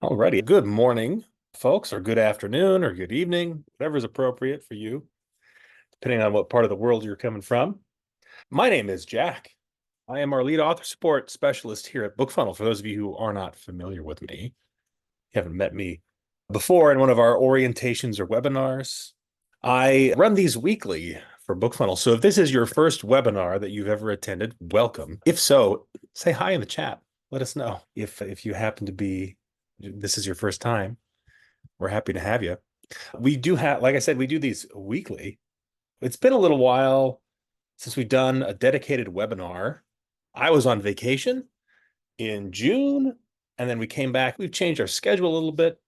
Alrighty. Good morning, folks, or good afternoon, or good evening, whatever is appropriate for you, depending on what part of the world you're coming from. My name is Jack. I am our lead author support specialist here at BookFunnel. For those of you who are not familiar with me, you haven't met me before in one of our orientations or webinars, I run these weekly for BookFunnel. So if this is your first webinar that you've ever attended, welcome. If so, say hi in the chat. Let us know if you happen to be, this is your first time. We're happy to have you. We do have, like I said, we do these weekly. It's been a little while since we've done a dedicated webinar. I was on vacation in June, and then we came back. We've changed our schedule a little bit.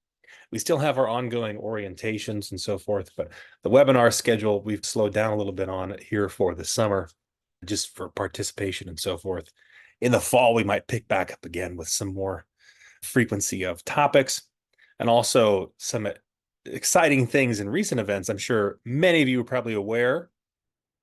We still have our ongoing orientations and so forth, but the webinar schedule, we've slowed down a little bit on it here for the summer, just for participation and so forth. In the fall, we might pick back up again with some more frequency of topics and also some exciting things in recent events. I'm sure many of you are probably aware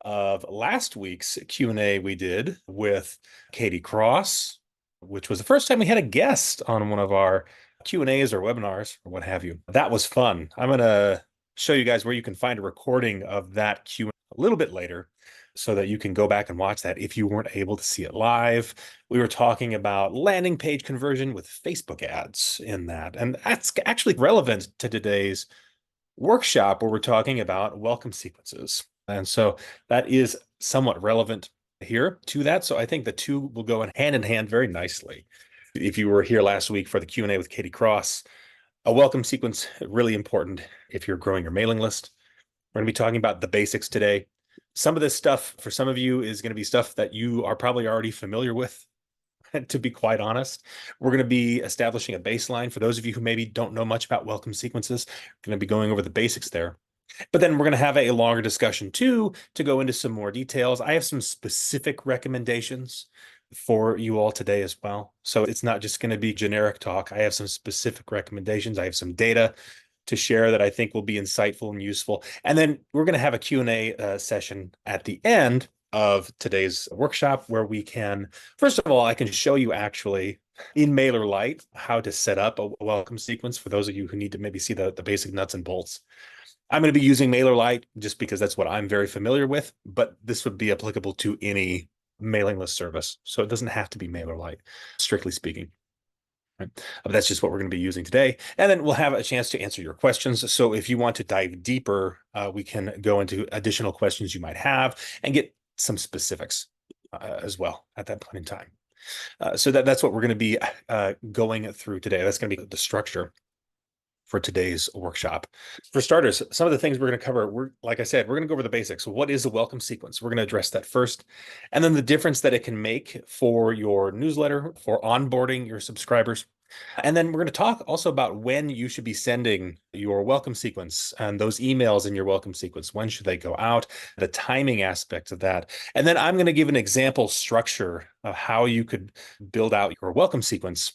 of last week's Q&A we did with Katie Cross, which was the first time we had a guest on one of our Q&As or webinars or what have you. That was fun. I'm going to show you guys where you can find a recording of that Q&A a little bit later so that you can go back and watch that if you weren't able to see it live. We were talking about landing page conversion with Facebook ads in that. And that's actually relevant to today's workshop where we're talking about welcome sequences. And so that is somewhat relevant here to that. So I think the two will go in hand very nicely. If you were here last week for the Q&A with Katie Cross, a welcome sequence, really important if you're growing your mailing list. We're going to be talking about the basics today. Some of this stuff for some of you is going to be stuff that you are probably already familiar with. To be quite honest, we're going to be establishing a baseline for those of you who maybe don't know much about welcome sequences. We're going to be going over the basics there. But then we're going to have a longer discussion too to go into some more details. I have some specific recommendations for you all today as well. So it's not just going to be generic talk. I have some specific recommendations. I have some data to share that I think will be insightful and useful. And then we're going to have a Q&A session at the end of today's workshop where we can, first of all, I can show you actually in MailerLite how to set up a welcome sequence for those of you who need to maybe see the basic nuts and bolts. I'm going to be using MailerLite just because that's what I'm very familiar with, but this would be applicable to any mailing list service. So it doesn't have to be MailerLite, strictly speaking. Right. But that's just what we're going to be using today. And then we'll have a chance to answer your questions. So if you want to dive deeper, we can go into additional questions you might have and get some specifics as well at that point in time. So that's what we're going to be going through today. That's going to be the structure for today's workshop. For starters, some of the things we're going to cover, like I said, we're going to go over the basics. What is a welcome sequence? We're going to address that first, and then the difference that it can make for your newsletter, for onboarding your subscribers. And then we're going to talk also about when you should be sending your welcome sequence and those emails in your welcome sequence. When should they go out? The timing aspect of that. And then I'm going to give an example structure of how you could build out your welcome sequence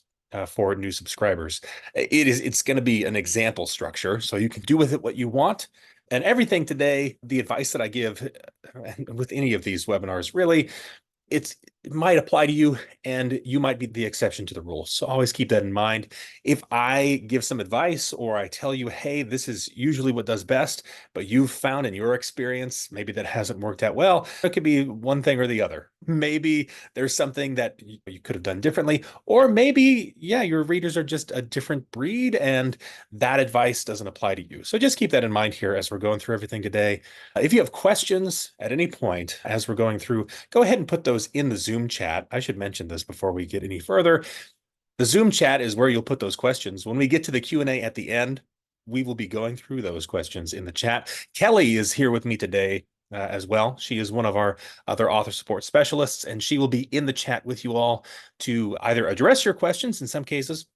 for new subscribers. It's going to be an example structure, so you can do with it what you want. And everything today, the advice that I give with any of these webinars, really, it might apply to you and you might be the exception to the rule. So always keep that in mind. If I give some advice or I tell you, hey, this is usually what does best, but you've found in your experience, maybe that hasn't worked out well, it could be one thing or the other. Maybe there's something that you could have done differently, or maybe, yeah, your readers are just a different breed and that advice doesn't apply to you. So just keep that in mind here as we're going through everything today. If you have questions at any point as we're going through, go ahead and put those in the Zoom chat. I should mention this before we get any further. The Zoom chat is where you'll put those questions. When we get to the Q&A at the end, we will be going through those questions in the chat. Kelly is here with me today as well. She is one of our other author support specialists, and she will be in the chat with you all to either address your questions in some cases,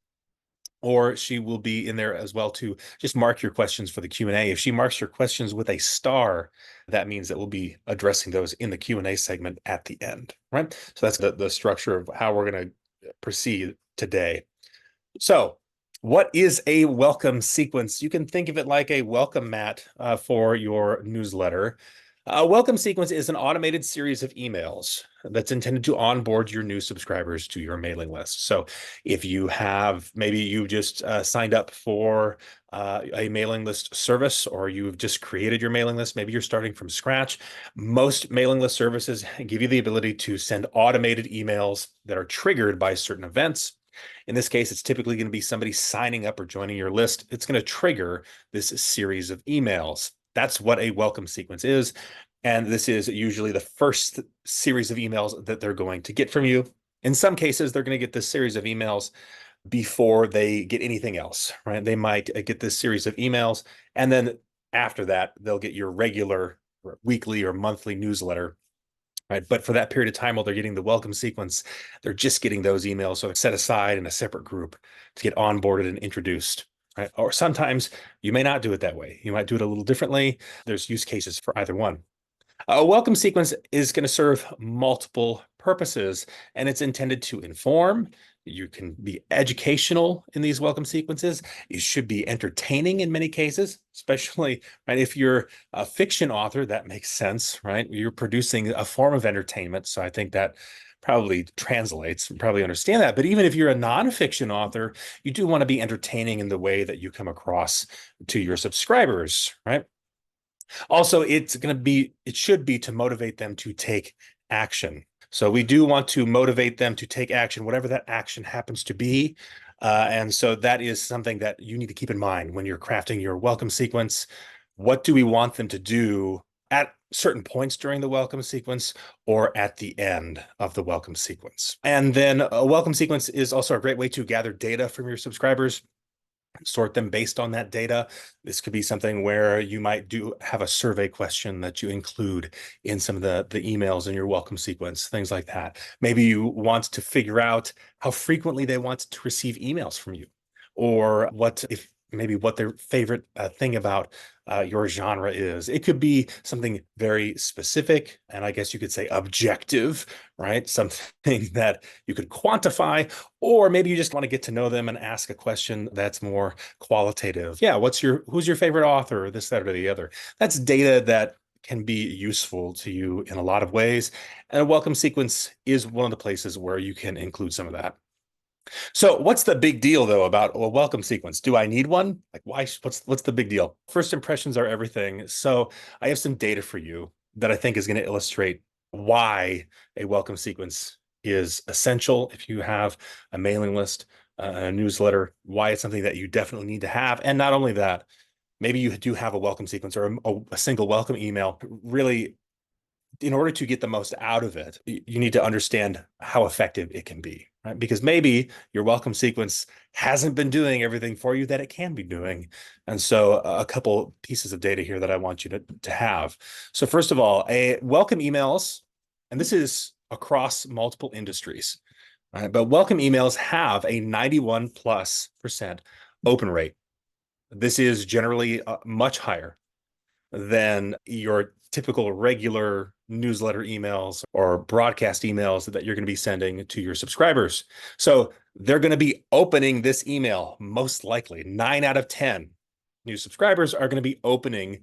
or she will be in there as well to just mark your questions for the Q&A. If she marks your questions with a star, that means that we'll be addressing those in the Q&A segment at the end, right? So that's the structure of how we're going to proceed today. So what is a welcome sequence? You can think of it like a welcome mat for your newsletter. A welcome sequence is an automated series of emails that's intended to onboard your new subscribers to your mailing list. So if you have, maybe you just signed up for a mailing list service, or you've just created your mailing list, maybe you're starting from scratch. Most mailing list services give you the ability to send automated emails that are triggered by certain events. In this case, it's typically going to be somebody signing up or joining your list. It's going to trigger this series of emails. That's what a welcome sequence is. And this is usually the first series of emails that they're going to get from you. In some cases, they're going to get this series of emails before they get anything else, right? They might get this series of emails, and then after that, they'll get your regular weekly or monthly newsletter, right? But for that period of time while they're getting the welcome sequence, they're just getting those emails. So they're set aside in a separate group to get onboarded and introduced. Right? Or sometimes you may not do it that way. You might do it a little differently. There's use cases for either one. A welcome sequence is going to serve multiple purposes, and it's intended to inform. You can be educational in these welcome sequences. It should be entertaining in many cases, especially right if you're a fiction author. That makes sense, right? You're producing a form of entertainment, so I think that probably translates, probably understand that. But even if you're a nonfiction author, you do want to be entertaining in the way that you come across to your subscribers, right? Also, it should be to motivate them to take action. So we do want to motivate them to take action, whatever that action happens to be. And so that is something that you need to keep in mind when you're crafting your welcome sequence. What do we want them to do at certain points during the welcome sequence or at the end of the welcome sequence? And then a welcome sequence is also a great way to gather data from your subscribers, sort them based on that data. This could be something where you might have a survey question that you include in some of the emails in your welcome sequence, things like that. Maybe you want to figure out how frequently they want to receive emails from you, or maybe what their favorite thing about your genre is. It could be something very specific, and I guess you could say objective, right? Something that you could quantify, or maybe you just want to get to know them and ask a question that's more qualitative. Yeah, who's your favorite author, this, that, or the other? That's data that can be useful to you in a lot of ways. And a welcome sequence is one of the places where you can include some of that. So what's the big deal though about a welcome sequence? Do I need one? Like why, what's the big deal? First impressions are everything. So I have some data for you that I think is going to illustrate why a welcome sequence is essential if you have a mailing list, a newsletter, why it's something that you definitely need to have. And not only that, maybe you do have a welcome sequence or a single welcome email. Really, in order to get the most out of it, you need to understand how effective it can be, right? Because maybe your welcome sequence hasn't been doing everything for you that it can be doing. And so a couple pieces of data here that I want you to have. So first of all, a welcome emails, and this is across multiple industries, right? But welcome emails have a 91+% open rate. This is generally much higher than your typical regular newsletter emails or broadcast emails that you're going to be sending to your subscribers. So they're going to be opening this email, most likely 9 out of 10 new subscribers are going to be opening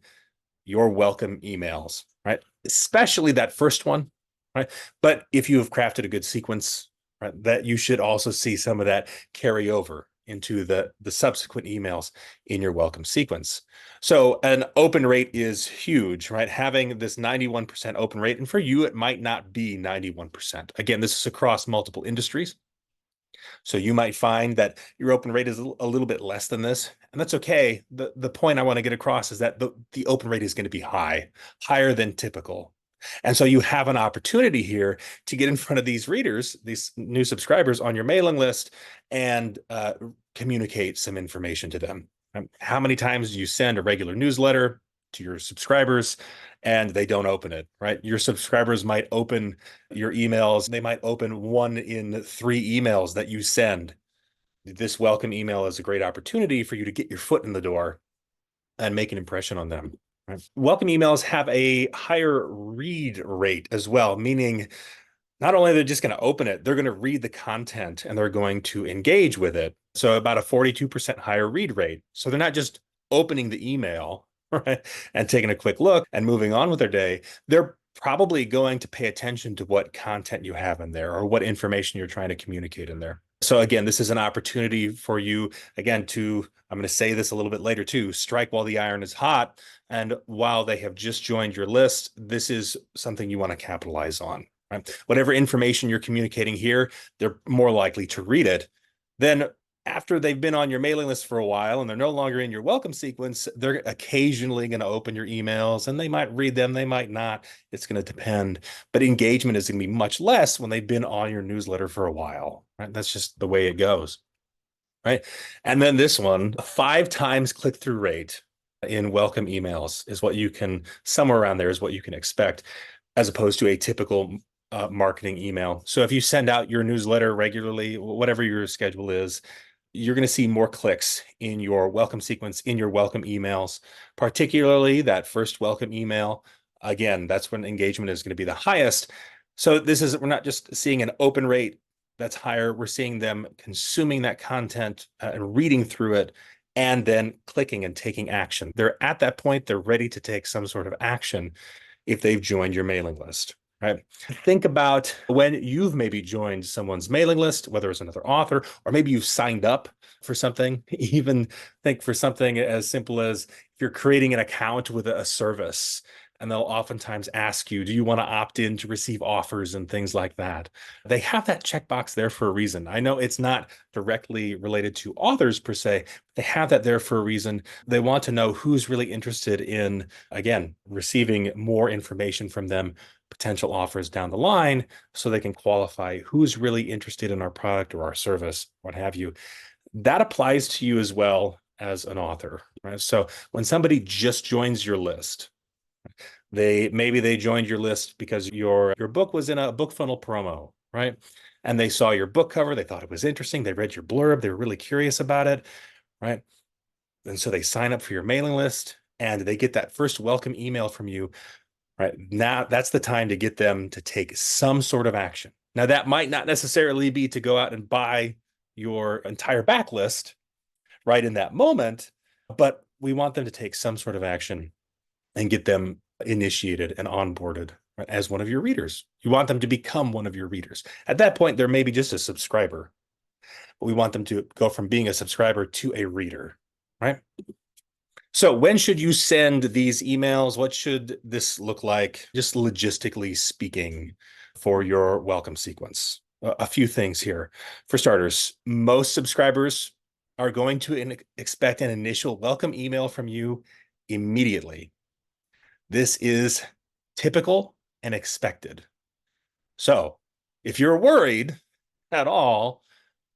your welcome emails, right? Especially that first one, right? But if you have crafted a good sequence, right, that you should also see some of that carry over into the subsequent emails in your welcome sequence. So an open rate is huge, right? Having this 91% open rate, and for you, it might not be 91%. Again, this is across multiple industries. So you might find that your open rate is a little bit less than this, and that's okay. The point I want to get across is that the open rate is going to be higher than typical. And so you have an opportunity here to get in front of these readers, these new subscribers on your mailing list, and communicate some information to them. How many times do you send a regular newsletter to your subscribers and they don't open it, right? Your subscribers might open your emails. They might open 1 in 3 emails that you send. This welcome email is a great opportunity for you to get your foot in the door and make an impression on them. Right? Welcome emails have a higher read rate as well, meaning not only are they just going to open it, they're going to read the content and they're going to engage with it. So about a 42% higher read rate. So they're not just opening the email, right? And taking a quick look and moving on with their day, they're probably going to pay attention to what content you have in there or what information you're trying to communicate in there. So again, this is an opportunity for you, again, to, I'm going to say this a little bit later too, strike while the iron is hot. And while they have just joined your list, this is something you want to capitalize on. Right? Whatever information you're communicating here, they're more likely to read it. Then after they've been on your mailing list for a while and they're no longer in your welcome sequence, they're occasionally going to open your emails and they might read them, they might not. It's going to depend. But engagement is going to be much less when they've been on your newsletter for a while. Right? That's just the way it goes. Right. And then this one, 5 times click-through rate in welcome emails is what you can, somewhere around there is what you can expect, as opposed to a typical marketing email. So if you send out your newsletter regularly, whatever your schedule is, you're going to see more clicks in your welcome sequence, in your welcome emails, particularly that first welcome email. Again, that's when engagement is going to be the highest. So we're not just seeing an open rate that's higher. We're seeing them consuming that content and reading through it and then clicking and taking action. They're at that point, they're ready to take some sort of action if they've joined your mailing list. Right. Think about when you've maybe joined someone's mailing list, whether it's another author, or maybe you've signed up for something. Even think for something as simple as if you're creating an account with a service, and they'll oftentimes ask you, do you want to opt in to receive offers and things like that? They have that checkbox there for a reason. I know it's not directly related to authors per se. They have that there for a reason. They want to know who's really interested in, again, receiving more information from them, potential offers down the line, so they can qualify who's really interested in our product or our service, what have you. That applies to you as well as an author, right? So when somebody just joins your list, maybe they joined your list because your book was in a BookFunnel promo, right? And they saw your book cover, they thought it was interesting, they read your blurb, they were really curious about it, right? And so they sign up for your mailing list and they get that first welcome email from you. Right now, that's the time to get them to take some sort of action. Now, that might not necessarily be to go out and buy your entire backlist right in that moment, but we want them to take some sort of action and get them initiated and onboarded, right, as one of your readers. You want them to become one of your readers. At that point, they're maybe just a subscriber, but we want them to go from being a subscriber to a reader, right? So when should you send these emails? What should this look like, just logistically speaking, for your welcome sequence? A few things here. For starters, most subscribers are going to expect an initial welcome email from you immediately. This is typical and expected. So if you're worried at all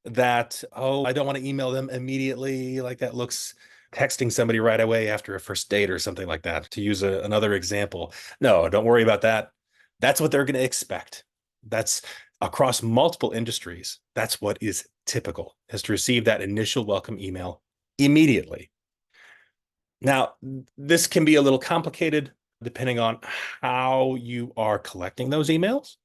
that, oh, I don't want to email them immediately, like that looks texting somebody right away after a first date or something like that, to use another example. No, don't worry about that. That's what they're going to expect. That's across multiple industries. That's what is typical, is to receive that initial welcome email immediately. Now, this can be a little complicated depending on how you are collecting those emails.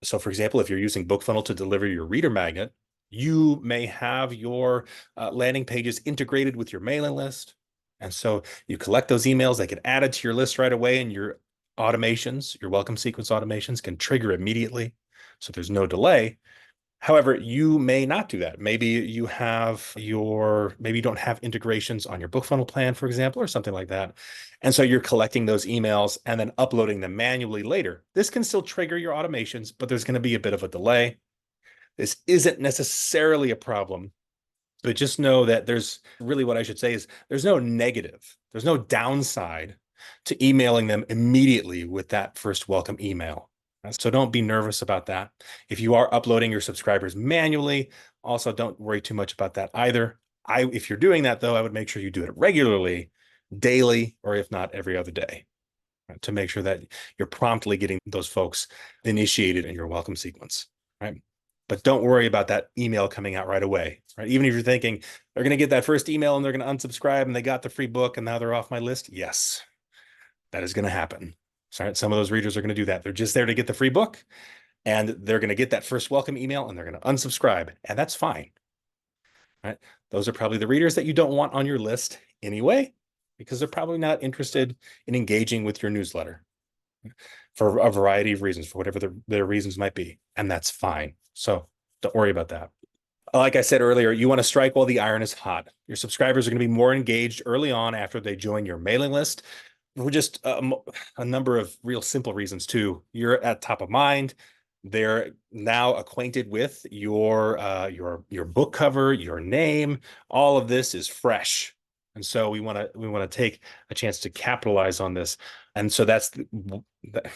So, for example, if you're using BookFunnel to deliver your reader magnet, you may have your landing pages integrated with your mailing list. And so you collect those emails, they get added to your list right away, and your automations, your welcome sequence automations can trigger immediately. So there's no delay. However, you may not do that. Maybe you don't have integrations on your BookFunnel plan, for example, or something like that. And so you're collecting those emails and then uploading them manually later. This can still trigger your automations, but there's going to be a bit of a delay. This isn't necessarily a problem, but just know that there's really, what I should say is, there's no negative, there's no downside to emailing them immediately with that first welcome email. So don't be nervous about that. If you are uploading your subscribers manually, also don't worry too much about that either. If you're doing that though, I would make sure you do it regularly, daily, or if not every other day, right, to make sure that you're promptly getting those folks initiated in your welcome sequence, right? But don't worry about that email coming out right away, right? Even if you're thinking they're going to get that first email and they're going to unsubscribe and they got the free book and now they're off my list. Yes, that is going to happen. Sorry, some of those readers are going to do that. They're just there to get the free book and they're going to get that first welcome email and they're going to unsubscribe, and that's fine, right? Those are probably the readers that you don't want on your list anyway, because they're probably not interested in engaging with your newsletter for a variety of reasons, for whatever their reasons might be. And that's fine. So don't worry about that. Like I said earlier, you want to strike while the iron is hot. Your subscribers are going to be more engaged early on after they join your mailing list for just a number of real simple reasons too. You're at top of mind. They're now acquainted with your book cover, your name. All of this is fresh, and so we want to take a chance to capitalize on this. And so this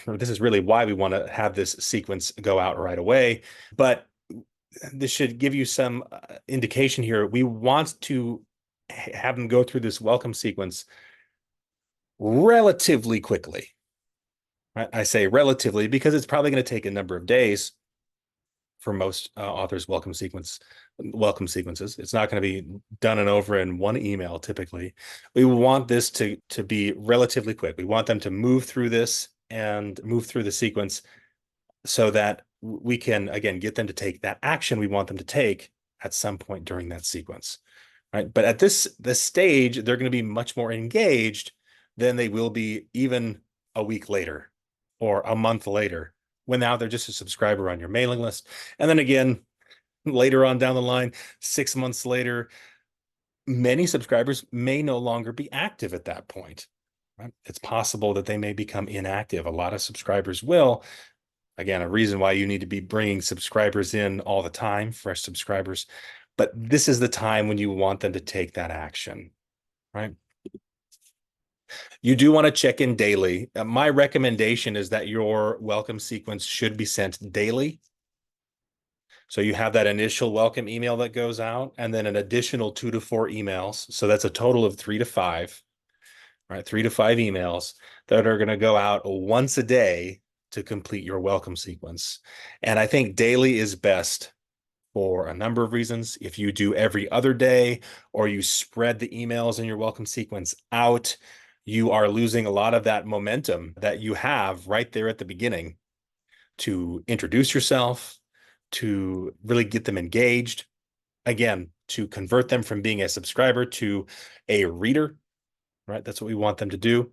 is really why we want to have this sequence go out right away. But this should give you some indication here. We want to have them go through this welcome sequence relatively quickly. I say relatively because it's probably going to take a number of days for most authors' welcome sequences. It's not going to be done and over in one email typically. We want this to be relatively quick. We want them to move through this and move through the sequence so that we can, again, get them to take that action we want them to take at some point during that sequence, right? But at this stage, they're going to be much more engaged than they will be even a week later or a month later, when now they're just a subscriber on your mailing list. And then again, later on down the line, 6 months later, many subscribers may no longer be active at that point, right? It's possible that they may become inactive. A lot of subscribers will. Again, a reason why you need to be bringing subscribers in all the time, fresh subscribers. But this is the time when you want them to take that action, right? You do want to check in daily. My recommendation is that your welcome sequence should be sent daily. So you have that initial welcome email that goes out, and then an additional 2 to 4 emails. So that's a total of 3 to 5, right? 3 to 5 emails that are going to go out once a day to complete your welcome sequence. And I think daily is best for a number of reasons. If you do every other day, or you spread the emails in your welcome sequence out, you are losing a lot of that momentum that you have right there at the beginning to introduce yourself, to really get them engaged, again, to convert them from being a subscriber to a reader, right? That's what we want them to do.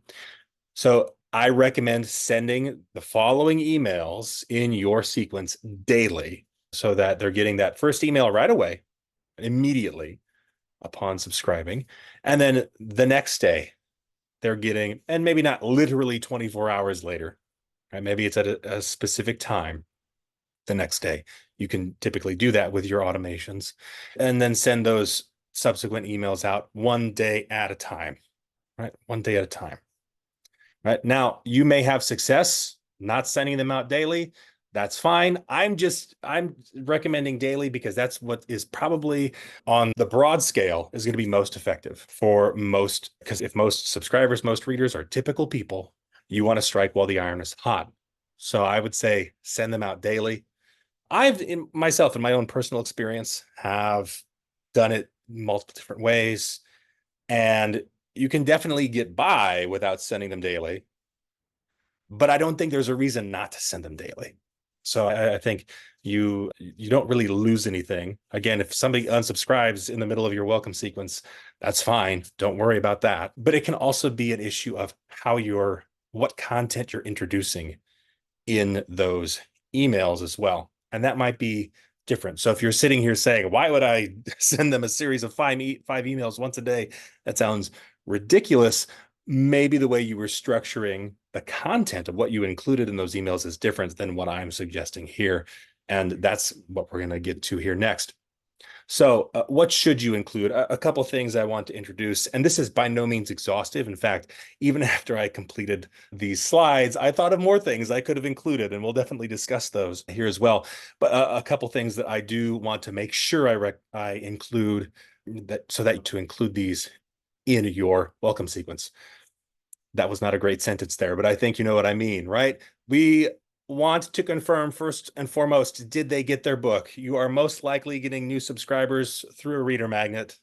So I recommend sending the following emails in your sequence daily so that they're getting that first email right away, immediately upon subscribing. And then the next day they're getting, and maybe not literally 24 hours later, right? Maybe it's at a specific time the next day. You can typically do that with your automations, and then send those subsequent emails out one day at a time, right? One day at a time. Right now, you may have success not sending them out daily. That's fine. I'm recommending daily because that's what is probably on the broad scale is going to be most effective for most, because if most subscribers, most readers are typical people, you want to strike while the iron is hot. So I would say send them out daily. In my own personal experience, have done it multiple different ways, and you can definitely get by without sending them daily, but I don't think there's a reason not to send them daily. So I think you don't really lose anything. Again, if somebody unsubscribes in the middle of your welcome sequence, that's fine. Don't worry about that. But it can also be an issue of what content you're introducing in those emails as well. And that might be different. So if you're sitting here saying, why would I send them a series of five emails once a day? That sounds ridiculous. Maybe the way you were structuring the content of what you included in those emails is different than what I'm suggesting here. And that's what we're going to get to here next. So what should you include? A couple things I want to introduce, and this is by no means exhaustive. In fact, even after I completed these slides, I thought of more things I could have included, and we'll definitely discuss those here as well. But a couple things that I do want to make sure I include, to include these in your welcome sequence. That was not a great sentence there, but I think you know what I mean, right? We want to confirm first and foremost, did they get their book? You are most likely getting new subscribers through a reader magnet,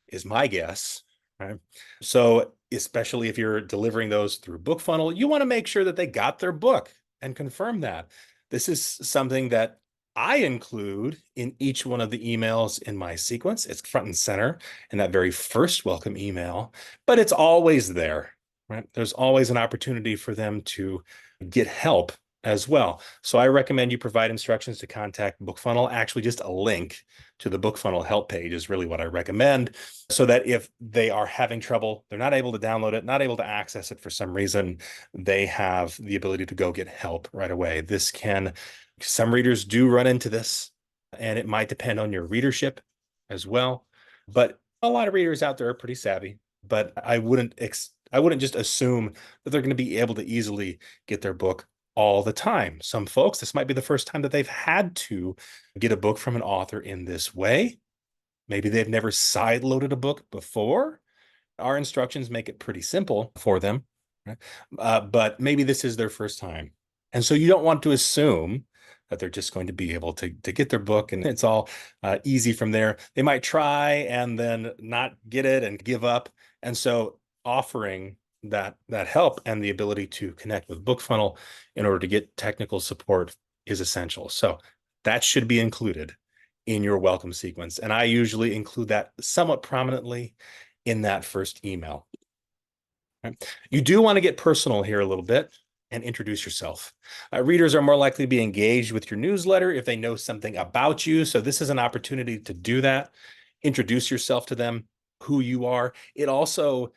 is my guess, right? So especially if you're delivering those through BookFunnel, you want to make sure that they got their book and confirm that. This is something that I include in each one of the emails in my sequence. It's front and center in that very first welcome email, but it's always there, right? There's always an opportunity for them to get help as well. So I recommend you provide instructions to contact BookFunnel. Actually, just a link to the BookFunnel help page is really what I recommend, so that if they are having trouble, they're not able to download it, not able to access it for some reason, they have the ability to go get help right away. Some readers do run into this, and it might depend on your readership as well. But a lot of readers out there are pretty savvy. But I wouldn't just assume that they're going to be able to easily get their book all the time. Some folks, this might be the first time that they've had to get a book from an author in this way. Maybe they've never side-loaded a book before. Our instructions make it pretty simple for them, right? But maybe this is their first time. And so you don't want to assume that they're just going to be able to get their book and it's all easy from there. They might try and then not get it and give up. And so offering that help and the ability to connect with BookFunnel in order to get technical support is essential. So that should be included in your welcome sequence. And I usually include that somewhat prominently in that first email. Right? You do want to get personal here a little bit and introduce yourself. Readers are more likely to be engaged with your newsletter if they know something about you. So this is an opportunity to do that. Introduce yourself to them, who you are. It also,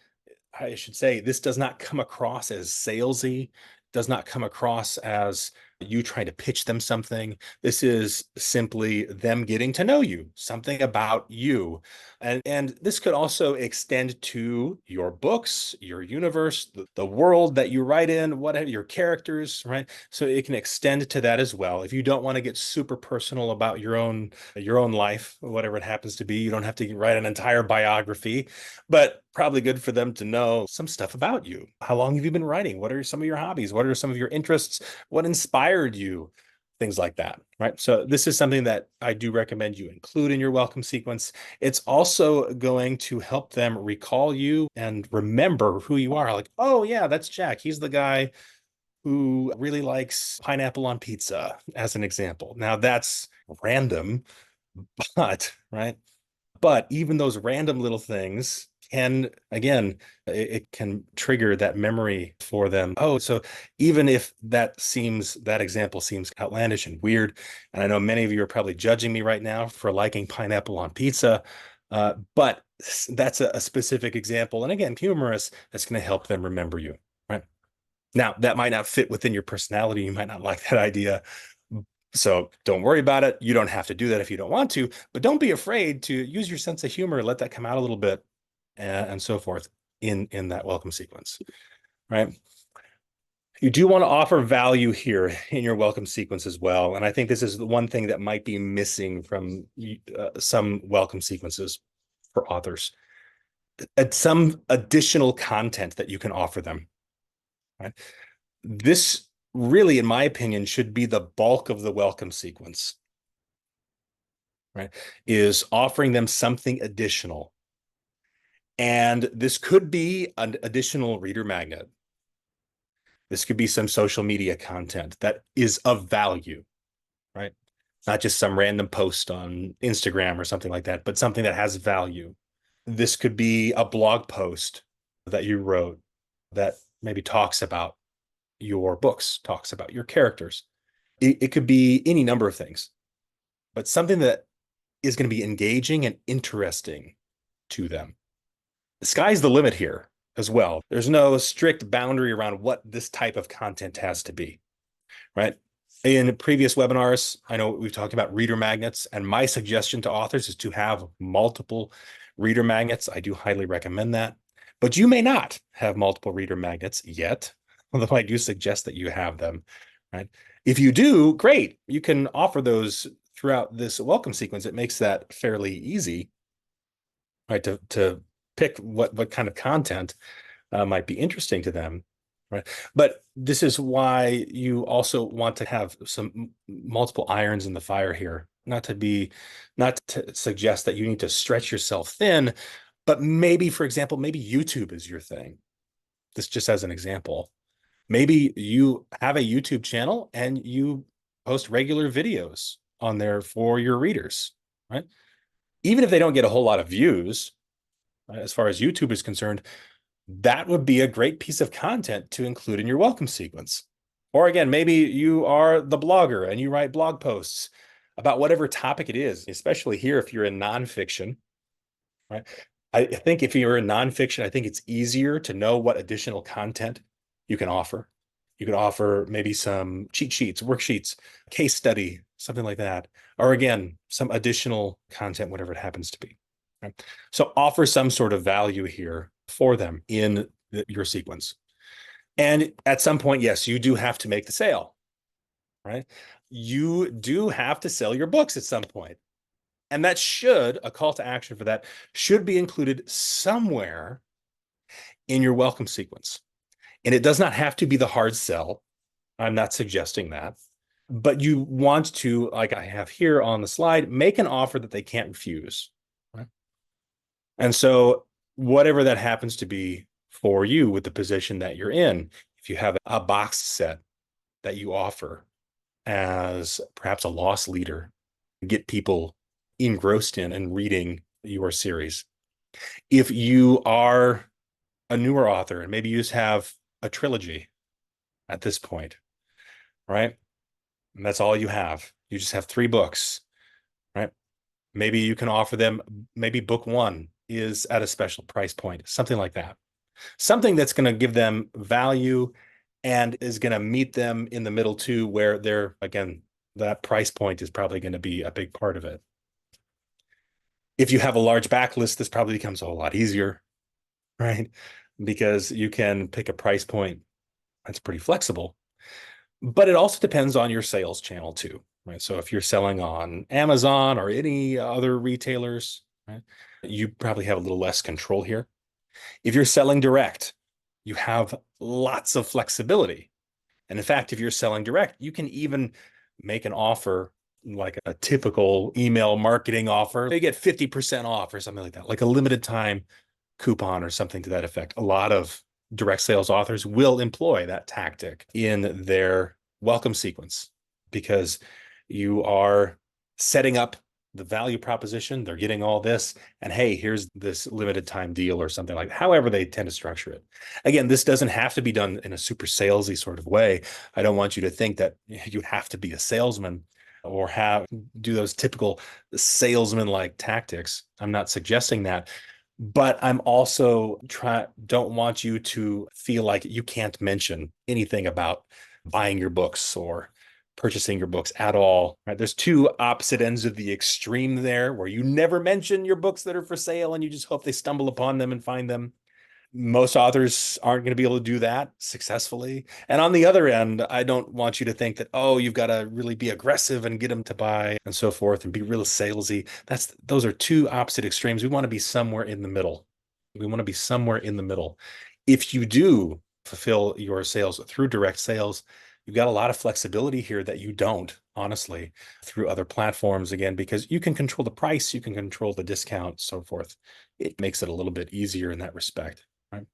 I should say, this does not come across as salesy, does not come across as you trying to pitch them something. This is simply them getting to know you, something about you. And this could also extend to your books, your universe, the world that you write in, whatever your characters, right? So it can extend to that as well. If you don't want to get super personal about your own life, whatever it happens to be, you don't have to write an entire biography, but probably good for them to know some stuff about you. How long have you been writing? What are some of your hobbies? What are some of your interests? What inspired you? Things like that, right? So this is something that I do recommend you include in your welcome sequence. It's also going to help them recall you and remember who you are. Like, oh yeah, that's Jack. He's the guy who really likes pineapple on pizza, as an example. Now that's random, but right, but even those random little things can, again, it can trigger that memory for them. Oh, so even if that example seems outlandish and weird, and I know many of you are probably judging me right now for liking pineapple on pizza, but that's a specific example. And again, humorous, that's going to help them remember you, right? Now, that might not fit within your personality. You might not like that idea. So don't worry about it. You don't have to do that if you don't want to, but don't be afraid to use your sense of humor, let that come out a little bit, and so forth in that welcome sequence, right? You do want to offer value here in your welcome sequence as well. And I think this is the one thing that might be missing from some welcome sequences for authors. Some additional content that you can offer them, right? This really, in my opinion, should be the bulk of the welcome sequence, right? Is offering them something additional. And this could be an additional reader magnet. This could be some social media content that is of value, right? Not just some random post on Instagram or something like that, but something that has value. This could be a blog post that you wrote that maybe talks about your books, talks about your characters. It could be any number of things, but something that is going to be engaging and interesting to them. The sky's the limit here as well. There's no strict boundary around what this type of content has to be, right? In previous webinars, I know we've talked about reader magnets, and my suggestion to authors is to have multiple reader magnets. I do highly recommend that, but you may not have multiple reader magnets yet, although I do suggest that you have them, right? If you do, great. You can offer those throughout this welcome sequence. It makes that fairly easy, right? To pick what kind of content might be interesting to them, right? But this is why you also want to have some multiple irons in the fire here. Not to suggest that you need to stretch yourself thin, but maybe, for example, maybe YouTube is your thing. This just as an example. Maybe you have a YouTube channel and you post regular videos on there for your readers, right? Even if they don't get a whole lot of views, right, as far as YouTube is concerned, that would be a great piece of content to include in your welcome sequence. Or again, maybe you are the blogger and you write blog posts about whatever topic it is, especially here if you're in nonfiction, right? I think if you're in nonfiction, I think it's easier to know what additional content you can offer. You could offer maybe some cheat sheets, worksheets, case study, something like that. Or again, some additional content, whatever it happens to be. Right? So offer some sort of value here for them in your sequence. And at some point, yes, you do have to make the sale, right? You do have to sell your books at some point. And that should, a call to action for that should be included somewhere in your welcome sequence. And it does not have to be the hard sell. I'm not suggesting that. But you want to, like I have here on the slide, make an offer that they can't refuse. Right? And so whatever that happens to be for you with the position that you're in, if you have a box set that you offer as perhaps a loss leader, get people engrossed in and reading your series. If you are a newer author and maybe you just have a trilogy at this point, right? And that's all you have. You just have 3 books, right? Maybe you can offer them, maybe book 1 is at a special price point, something like that. Something that's going to give them value and is going to meet them in the middle too, where they're, again, that price point is probably going to be a big part of it. If you have a large backlist, this probably becomes a whole lot easier, right? Because you can pick a price point that's pretty flexible. But it also depends on your sales channel too, right? So if you're selling on Amazon or any other retailers, right, you probably have a little less control here. If you're selling direct, you have lots of flexibility. And in fact, if you're selling direct, you can even make an offer like a typical email marketing offer. They get 50% off or something like that, like a limited time coupon or something to that effect. A lot of direct sales authors will employ that tactic in their welcome sequence because you are setting up the value proposition. They're getting all this, and hey, here's this limited time deal or something like that. However they tend to structure it. Again, this doesn't have to be done in a super salesy sort of way. I don't want you to think that you have to be a salesman or do those typical salesman like tactics. I'm not suggesting that. But I'm also don't want you to feel like you can't mention anything about buying your books or purchasing your books at all, right? There's 2 opposite ends of the extreme there where you never mention your books that are for sale and you just hope they stumble upon them and find them. Most authors aren't going to be able to do that successfully. And on the other end, I don't want you to think that, oh, you've got to really be aggressive and get them to buy and so forth and be real salesy. Those are 2 opposite extremes. We want to be somewhere in the middle. We want to be somewhere in the middle. If you do fulfill your sales through direct sales, you've got a lot of flexibility here that you don't, honestly, through other platforms, again, because you can control the price, you can control the discount, so forth. It makes it a little bit easier in that respect. Right?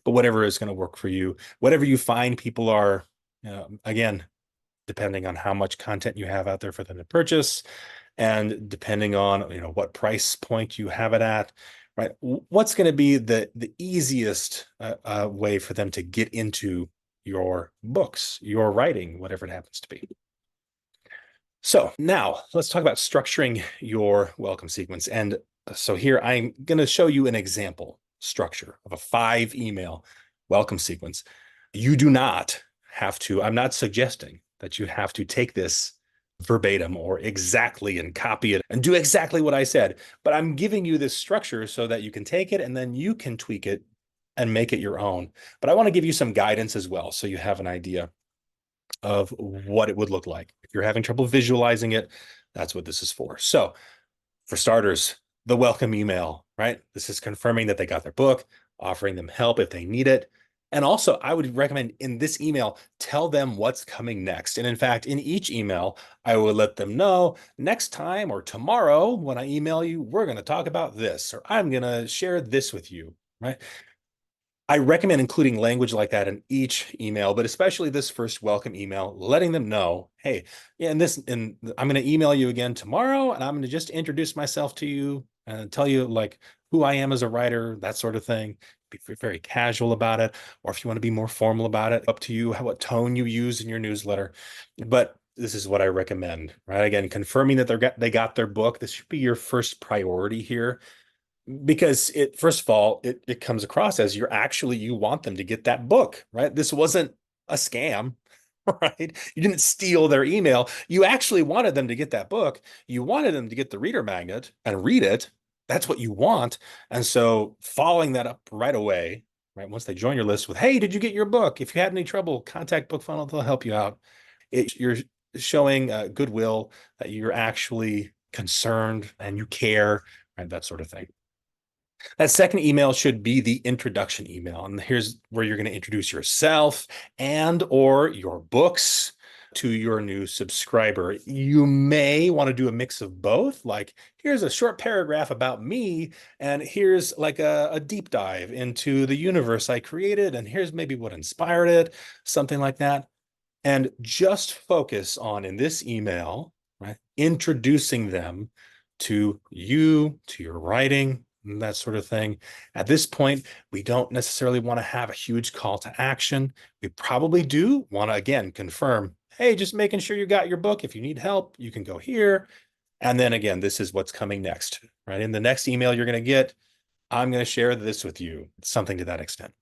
But whatever is going to work for you, whatever you find people are, again, depending on how much content you have out there for them to purchase, and depending on what price point you have it at, right? What's going to be the easiest way for them to get into your books, your writing, whatever it happens to be. So now let's talk about structuring your welcome sequence. And so here I'm going to show you an example structure of a 5 email welcome sequence. You do not have to, I'm not suggesting that you have to take this verbatim or exactly and copy it and do exactly what I said, but I'm giving you this structure so that you can take it and then you can tweak it and make it your own. But I want to give you some guidance as well so you have an idea of what it would look like. If you're having trouble visualizing it, that's what this is for. So for starters, the welcome email, right? This is confirming that they got their book, offering them help if they need it. And also, I would recommend in this email, tell them what's coming next. And in fact, in each email, I will let them know next time or tomorrow when I email you, we're going to talk about this, or I'm going to share this with you, right? I recommend including language like that in each email, but especially this first welcome email, letting them know, hey, yeah, and I'm going to email you again tomorrow, and I'm going to just introduce myself to you and tell you like who I am as a writer, that sort of thing. Be very casual about it, or if you want to be more formal about it, up to you, what tone you use in your newsletter. But this is what I recommend, right? Again, confirming that they got their book. This should be your first priority here because it first of all it comes across as you want them to get that book, right? This wasn't a scam, right? You didn't steal their email. You actually wanted them to get that book. You wanted them to get the reader magnet and read it. That's what you want. And so following that up right away, right, once they join your list with, hey, did you get your book? If you had any trouble, contact BookFunnel, they'll help you out. You're showing goodwill, that you're actually concerned and you care, right? That sort of thing. That second email should be the introduction email. And here's where you're going to introduce yourself and or your books to your new subscriber. You may want to do a mix of both. Like, here's a short paragraph about me, and here's like a deep dive into the universe I created, and here's maybe what inspired it, something like that. And just focus on, in this email, right, introducing them to you, to your writing, and that sort of thing. At this point, we don't necessarily want to have a huge call to action. We probably do want to, again, confirm, hey, just making sure you got your book. If you need help, you can go here. And then again, this is what's coming next, right? In the next email you're going to get, I'm going to share this with you, something to that extent.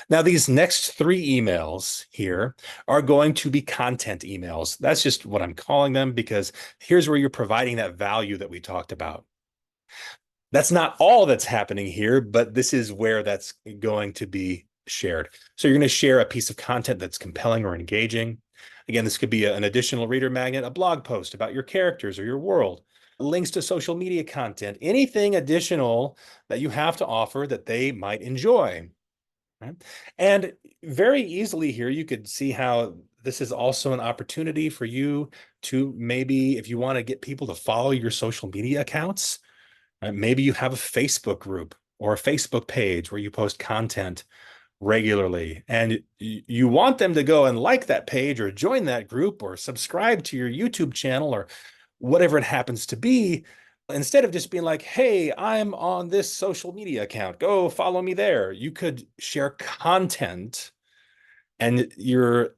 Now, these next three emails here are going to be content emails. That's just what I'm calling them because here's where you're providing that value that we talked about. That's not all that's happening here, but this is where that's going to be shared. So you're going to share a piece of content that's compelling or engaging. Again, this could be an additional reader magnet, a blog post about your characters or your world, links to social media content, anything additional that you have to offer that they might enjoy. Right? And very easily here, you could see how this is also an opportunity for you to maybe, if you want to get people to follow your social media accounts, maybe you have a Facebook group or a Facebook page where you post content regularly, and you want them to go and like that page or join that group or subscribe to your YouTube channel or whatever it happens to be. Instead of just being like, hey, I'm on this social media account, go follow me there, you could share content, and you're,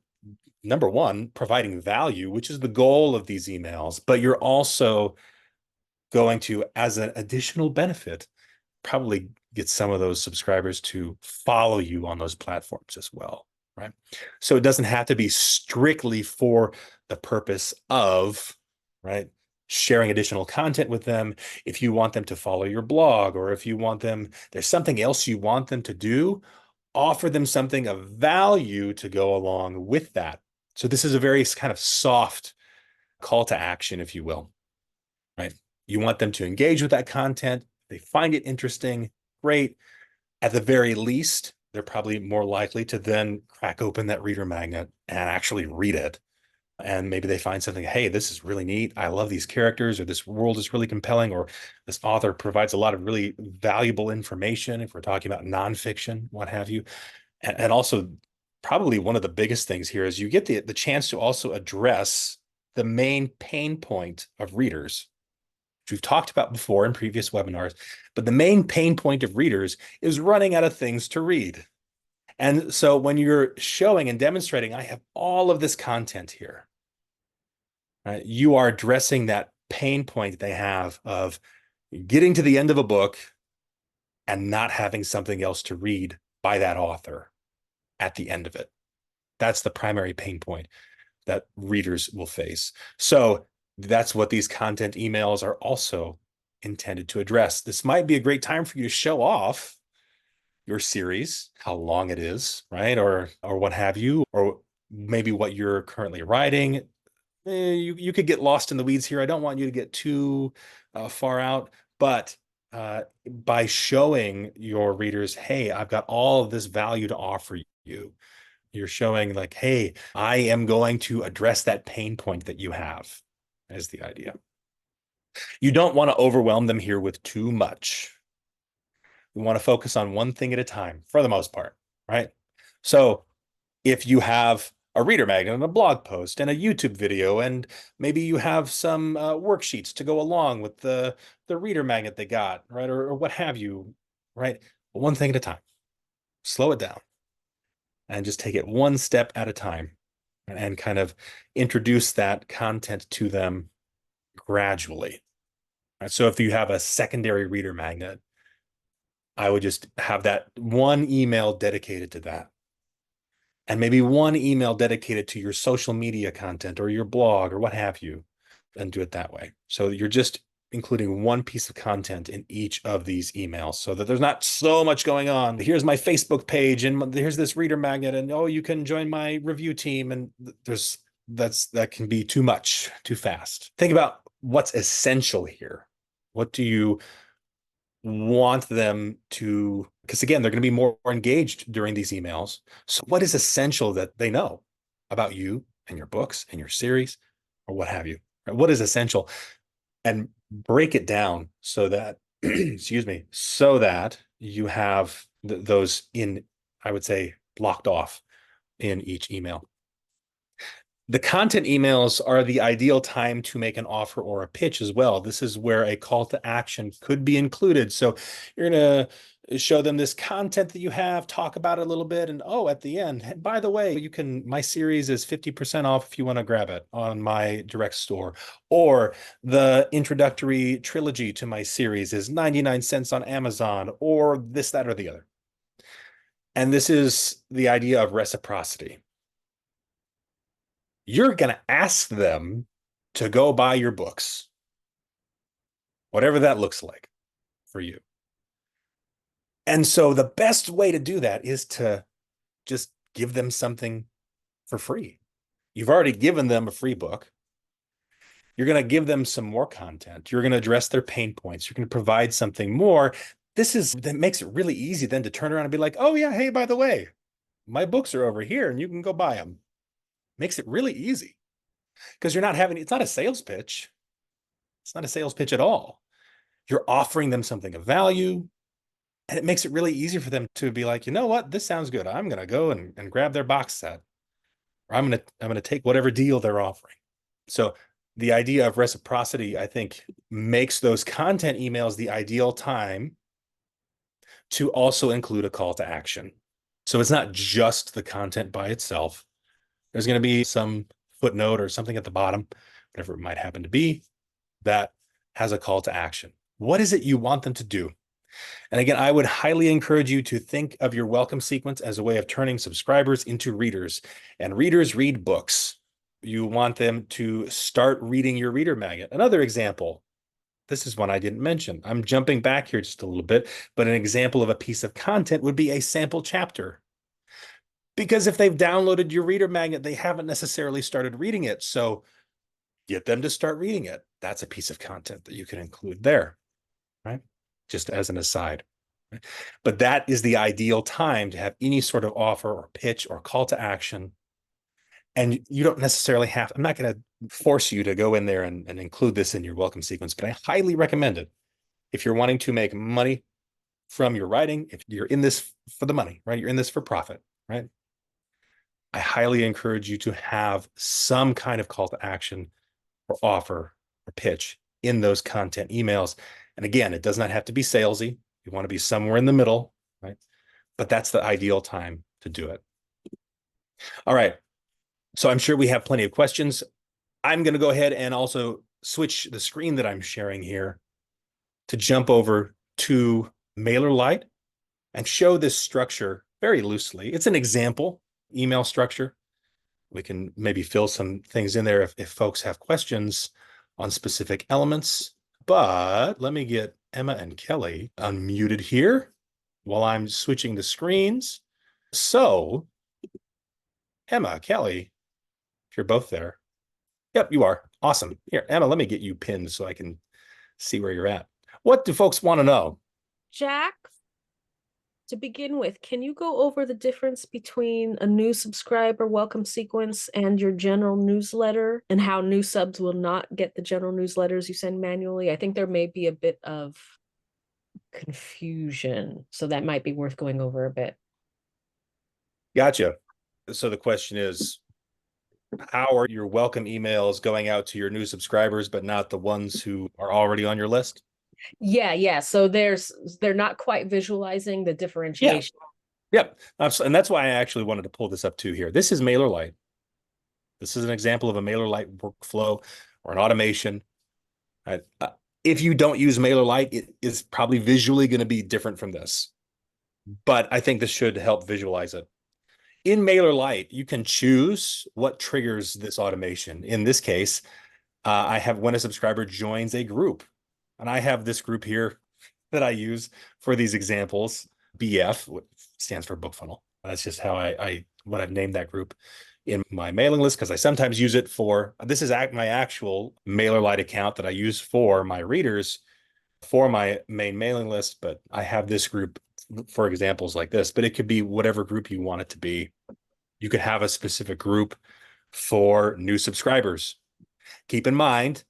number one, providing value, which is the goal of these emails, but you're also going to, as an additional benefit, probably get some of those subscribers to follow you on those platforms as well, right? So it doesn't have to be strictly for the purpose of, right, sharing additional content with them. If you want them to follow your blog, or if you want them, there's something else you want them to do, offer them something of value to go along with that. So this is a very kind of soft call to action, if you will, right? You want them to engage with that content. They find it interesting, great. At the very least, they're probably more likely to then crack open that reader magnet and actually read it. And maybe they find something, hey, this is really neat. I love these characters, or this world is really compelling, or this author provides a lot of really valuable information if we're talking about nonfiction, what have you. And also, probably one of the biggest things here is you get the chance to also address the main pain point of readers, which we've talked about before in previous webinars. But the main pain point of readers is running out of things to read. And so when you're showing and demonstrating, I have all of this content here, right? You are addressing that pain point they have of getting to the end of a book and not having something else to read by that author at the end of it. That's the primary pain point that readers will face. So that's what these content emails are also intended to address. This might be a great time for you to show off your series, how long it is, right? Or what have you, or maybe what you're currently writing. You could get lost in the weeds here. I don't want you to get too far out, but by showing your readers, hey, I've got all of this value to offer you, you're showing like, hey, I am going to address that pain point that you have, as the idea. You don't want to overwhelm them here with too much. We want to focus on one thing at a time for the most part, right? So if you have a reader magnet and a blog post and a YouTube video, and maybe you have some worksheets to go along with the reader magnet they got, right? Or what have you, right? One thing at a time. Slow it down and just take it one step at a time and kind of introduce that content to them gradually. Right? So if you have a secondary reader magnet, I would just have that one email dedicated to that. And maybe one email dedicated to your social media content or your blog or what have you, and do it that way. So you're just including one piece of content in each of these emails so that there's not so much going on. Here's my Facebook page and here's this reader magnet and oh, you can join my review team. And that can be too much, too fast. Think about what's essential here. What do you want them to, because again, they're going to be more engaged during these emails. So what is essential that they know about you and your books and your series or what have you? What is essential? And break it down so that, excuse me, so that you have those in, I would say, blocked off in each email. The content emails are the ideal time to make an offer or a pitch as well. This is where a call to action could be included. So you're going to show them this content that you have, talk about it a little bit, and oh, at the end, by the way, my series is 50% off if you want to grab it on my direct store, or the introductory trilogy to my series is 99 cents on Amazon, or this, that, or the other. And this is the idea of reciprocity. You're going to ask them to go buy your books, whatever that looks like for you. And so the best way to do that is to just give them something for free. You've already given them a free book. You're going to give them some more content. You're going to address their pain points. You're going to provide something more. That makes it really easy then to turn around and be like, oh yeah, hey, by the way, my books are over here and you can go buy them. Makes it really easy. Because it's not a sales pitch. It's not a sales pitch at all. You're offering them something of value, and it makes it really easy for them to be like, you know what, this sounds good. I'm going to go and grab their box set, or I'm going to take whatever deal they're offering. So the idea of reciprocity, I think, makes those content emails the ideal time to also include a call to action. So it's not just the content by itself. There's going to be some footnote or something at the bottom, whatever it might happen to be, that has a call to action. What is it you want them to do? And again, I would highly encourage you to think of your welcome sequence as a way of turning subscribers into readers. And readers read books. You want them to start reading your reader magnet. Another example, this is one I didn't mention. I'm jumping back here just a little bit, but an example of a piece of content would be a sample chapter. Because if they've downloaded your reader magnet, they haven't necessarily started reading it. So get them to start reading it. That's a piece of content that you can include there, right? Just as an aside. Right? But that is the ideal time to have any sort of offer or pitch or call to action. And you don't necessarily I'm not going to force you to go in there and include this in your welcome sequence, but I highly recommend it. If you're wanting to make money from your writing, if you're in this for the money, right? You're in this for profit, right? I highly encourage you to have some kind of call to action or offer or pitch in those content emails. And again, it does not have to be salesy. You want to be somewhere in the middle, right? But that's the ideal time to do it. All right. So I'm sure we have plenty of questions. I'm going to go ahead and also switch the screen that I'm sharing here to jump over to MailerLite and show this structure very loosely. It's an example email structure. We can maybe fill some things in there if folks have questions on specific elements. But let me get Emma and Kelly unmuted here while I'm switching the screens. So, Emma, Kelly, if you're both there. Yep, you are. Awesome. Here, Emma, let me get you pinned so I can see where you're at. What do folks want to know? Jack, to begin with, can you go over the difference between a new subscriber welcome sequence and your general newsletter, and how new subs will not get the general newsletters you send manually? I think there may be a bit of confusion. So that might be worth going over a bit. Gotcha. So the question is, how are your welcome emails going out to your new subscribers, but not the ones who are already on your list? Yeah. So they're not quite visualizing the Yeah. differentiation. Yep. And that's why I actually wanted to pull this up too here. This is MailerLite. This is an example of a MailerLite workflow or an automation. Right? If you don't use MailerLite, it is probably visually going to be different from this. But I think this should help visualize it. In MailerLite, you can choose what triggers this automation. In this case, I have when a subscriber joins a group, and I have this group here that I use for these examples. BF stands for BookFunnel. That's just how what I've named that group in my mailing list, because I sometimes use it for this is my actual MailerLite account that I use for my readers for my main mailing list, but I have this group for examples like this, but it could be whatever group you want it to be. You could have a specific group for new subscribers. Keep in mind,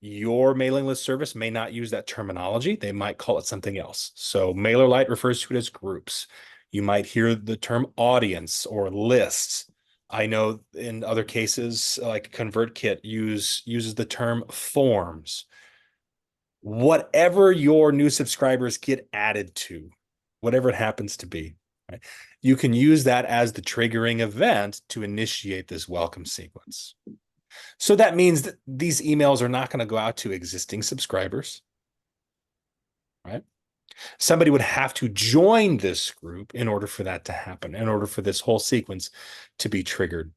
your mailing list service may not use that terminology. They might call it something else. So MailerLite refers to it as groups. You might hear the term audience or lists. I know in other cases, like ConvertKit uses the term forms. Whatever your new subscribers get added to, whatever it happens to be, right? You can use that as the triggering event to initiate this welcome sequence. So that means that these emails are not going to go out to existing subscribers, right? Somebody would have to join this group in order for that to happen, in order for this whole sequence to be triggered.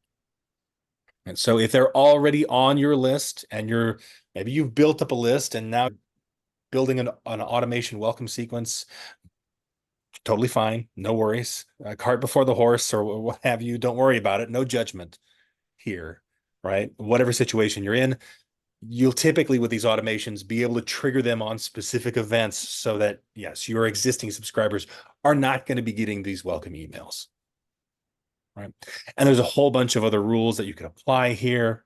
And so if they're already on your list and maybe you've built up a list and now building an automation welcome sequence, totally fine. No worries. Cart before the horse or what have you. Don't worry about it. No judgment here, right? Whatever situation you're in, you'll typically with these automations be able to trigger them on specific events so that, yes, your existing subscribers are not going to be getting these welcome emails, right? And there's a whole bunch of other rules that you can apply here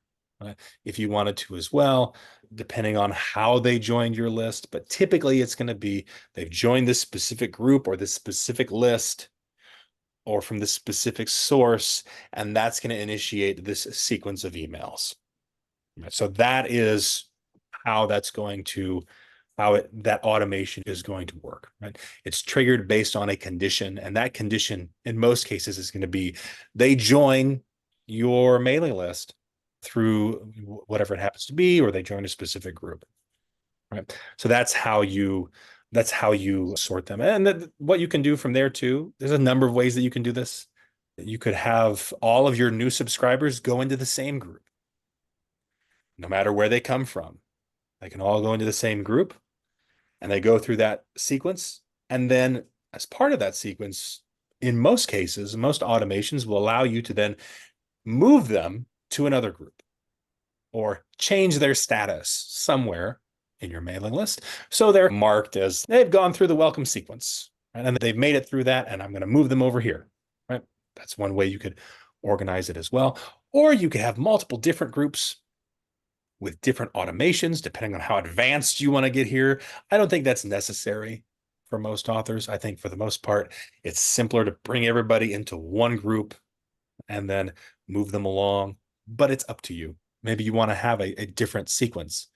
if you wanted to as well, depending on how they joined your list. But typically it's going to be they've joined this specific group or this specific list or from this specific source, and that's going to initiate this sequence of emails. So that is how that automation is going to work, right? It's triggered based on a condition, and that condition in most cases is going to be they join your mailing list through whatever it happens to be, or they join a specific group, right? So that's how you sort them. And what you can do from there too, there's a number of ways that you can do this. You could have all of your new subscribers go into the same group, no matter where they come from. They can all go into the same group and they go through that sequence. And then as part of that sequence, in most cases, most automations will allow you to then move them to another group or change their status somewhere in your mailing list. So they're marked as they've gone through the welcome sequence, right? And they've made it through that, and I'm going to move them over here, right? That's one way you could organize it as well. Or you could have multiple different groups with different automations, depending on how advanced you want to get here. I don't think that's necessary for most authors. I think for the most part, it's simpler to bring everybody into one group and then move them along, but it's up to you. Maybe you want to have a different sequence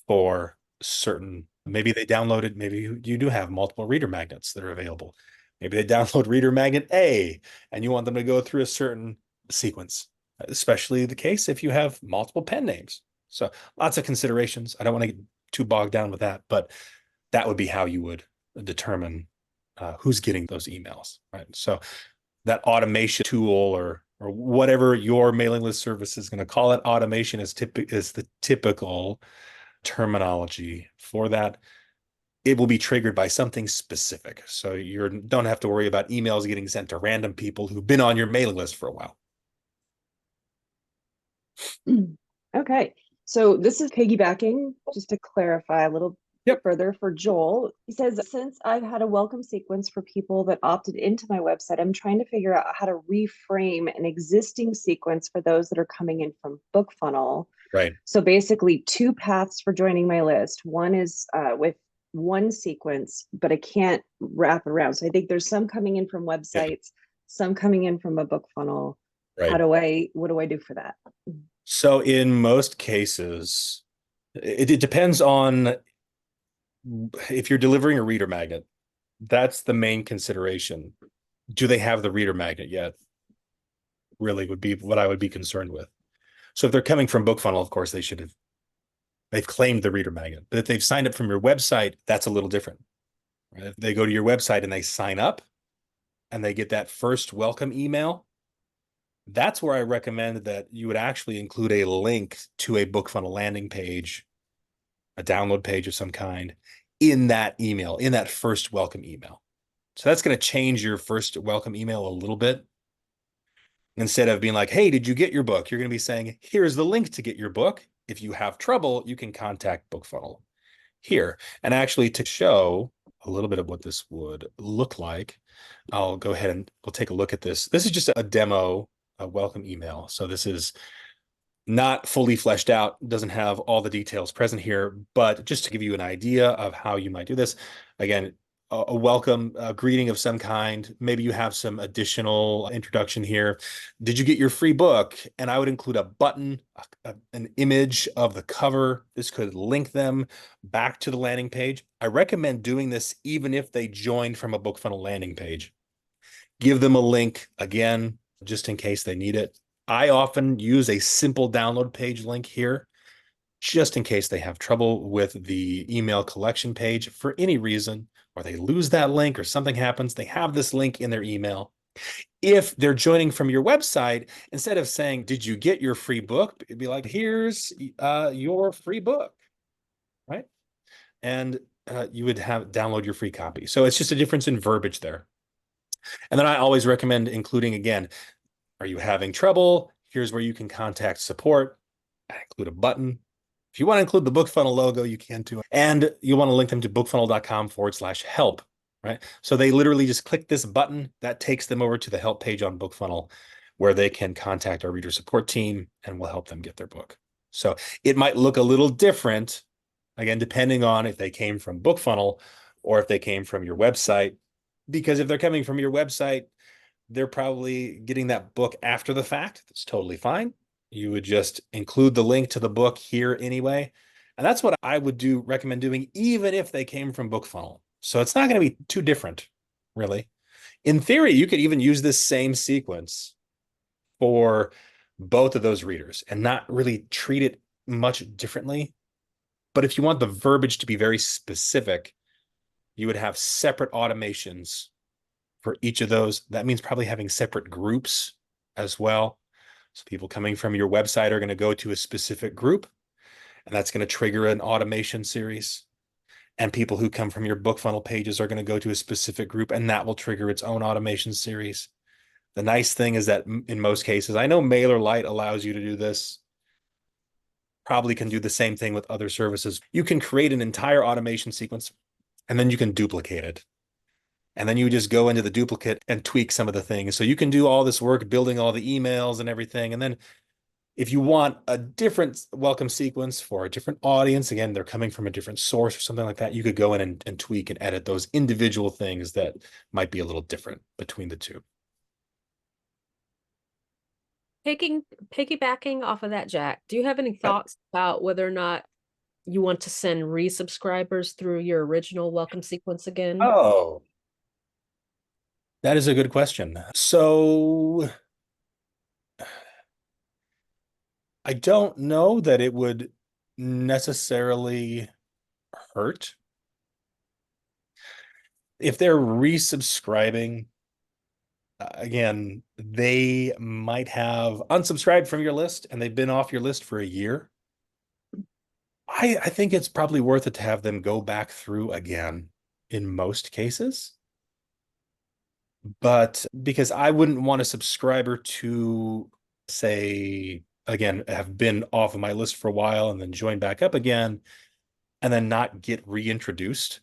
for certain, maybe they downloaded, maybe you do have multiple reader magnets that are available. Maybe they download reader magnet A and you want them to go through a certain sequence, especially the case if you have multiple pen names. So lots of considerations. I don't want to get too bogged down with that, but that would be how you would determine who's getting those emails, right? So that automation tool or whatever your mailing list service is going to call it, automation is the typical terminology for that. It will be triggered by something specific. So you don't have to worry about emails getting sent to random people who've been on your mailing list for a while. Okay. So this is piggybacking, just to clarify a little Yep. further for Joel. He says, since I've had a welcome sequence for people that opted into my website, I'm trying to figure out how to reframe an existing sequence for those that are coming in from BookFunnel. Right. So basically two paths for joining my list. One is with one sequence, but I can't wrap it around. So I think there's some coming in from websites, some coming in from a book funnel. Right. What do I do for that? So in most cases, it depends on if you're delivering a reader magnet. That's the main consideration. Do they have the reader magnet yet? Really would be what I would be concerned with. So if they're coming from BookFunnel, of course, they've claimed the reader magnet. But if they've signed up from your website, that's a little different. Right? If they go to your website and they sign up and they get that first welcome email, that's where I recommend that you would actually include a link to a BookFunnel landing page, a download page of some kind, in that email, in that first welcome email. So that's going to change your first welcome email a little bit. Instead of being like, hey, did you get your book? You're going to be saying, here's the link to get your book. If you have trouble, you can contact BookFunnel here. And actually, to show a little bit of what this would look like, I'll go ahead and we'll take a look at this. This is just a demo, a welcome email. So this is not fully fleshed out, doesn't have all the details present here, but just to give you an idea of how you might do this. Again, a welcome, a greeting of some kind. Maybe you have some additional introduction here. Did you get your free book? And I would include a button, an image of the cover. This could link them back to the landing page. I recommend doing this even if they joined from a BookFunnel landing page. Give them a link again, just in case they need it. I often use a simple download page link here, just in case they have trouble with the email collection page for any reason, or they lose that link or something happens, they have this link in their email. If they're joining from your website, instead of saying, did you get your free book? It'd be like, here's your free book, right? And you would have download your free copy. So it's just a difference in verbiage there. And then I always recommend including, again, are you having trouble? Here's where you can contact support. I include a button. If you want to include the BookFunnel logo, you can too. And you want to link them to bookfunnel.com/help, right? So they literally just click this button that takes them over to the help page on BookFunnel where they can contact our reader support team and we'll help them get their book. So it might look a little different, again, depending on if they came from BookFunnel or if they came from your website. Because if they're coming from your website, they're probably getting that book after the fact. That's totally fine. You would just include the link to the book here anyway. And that's what I would recommend doing, even if they came from BookFunnel. So it's not going to be too different, really. In theory, you could even use this same sequence for both of those readers and not really treat it much differently. But if you want the verbiage to be very specific, you would have separate automations for each of those. That means probably having separate groups as well. So people coming from your website are going to go to a specific group, and that's going to trigger an automation series. And people who come from your BookFunnel pages are going to go to a specific group, and that will trigger its own automation series. The nice thing is that in most cases, I know MailerLite allows you to do this. Probably can do the same thing with other services. You can create an entire automation sequence, and then you can duplicate it. And then you just go into the duplicate and tweak some of the things. So you can do all this work building all the emails and everything. And then if you want a different welcome sequence for a different audience, again, they're coming from a different source or something like that, you could go in and tweak and edit those individual things that might be a little different between the two. Piggybacking off of that, Jack, do you have any thoughts about whether or not you want to send resubscribers through your original welcome sequence again? Oh, that is a good question. So I don't know that it would necessarily hurt. If they're resubscribing, again, they might have unsubscribed from your list and they've been off your list for a year. I think it's probably worth it to have them go back through again in most cases. But because I wouldn't want a subscriber to, say, again, have been off of my list for a while and then join back up again and then not get reintroduced.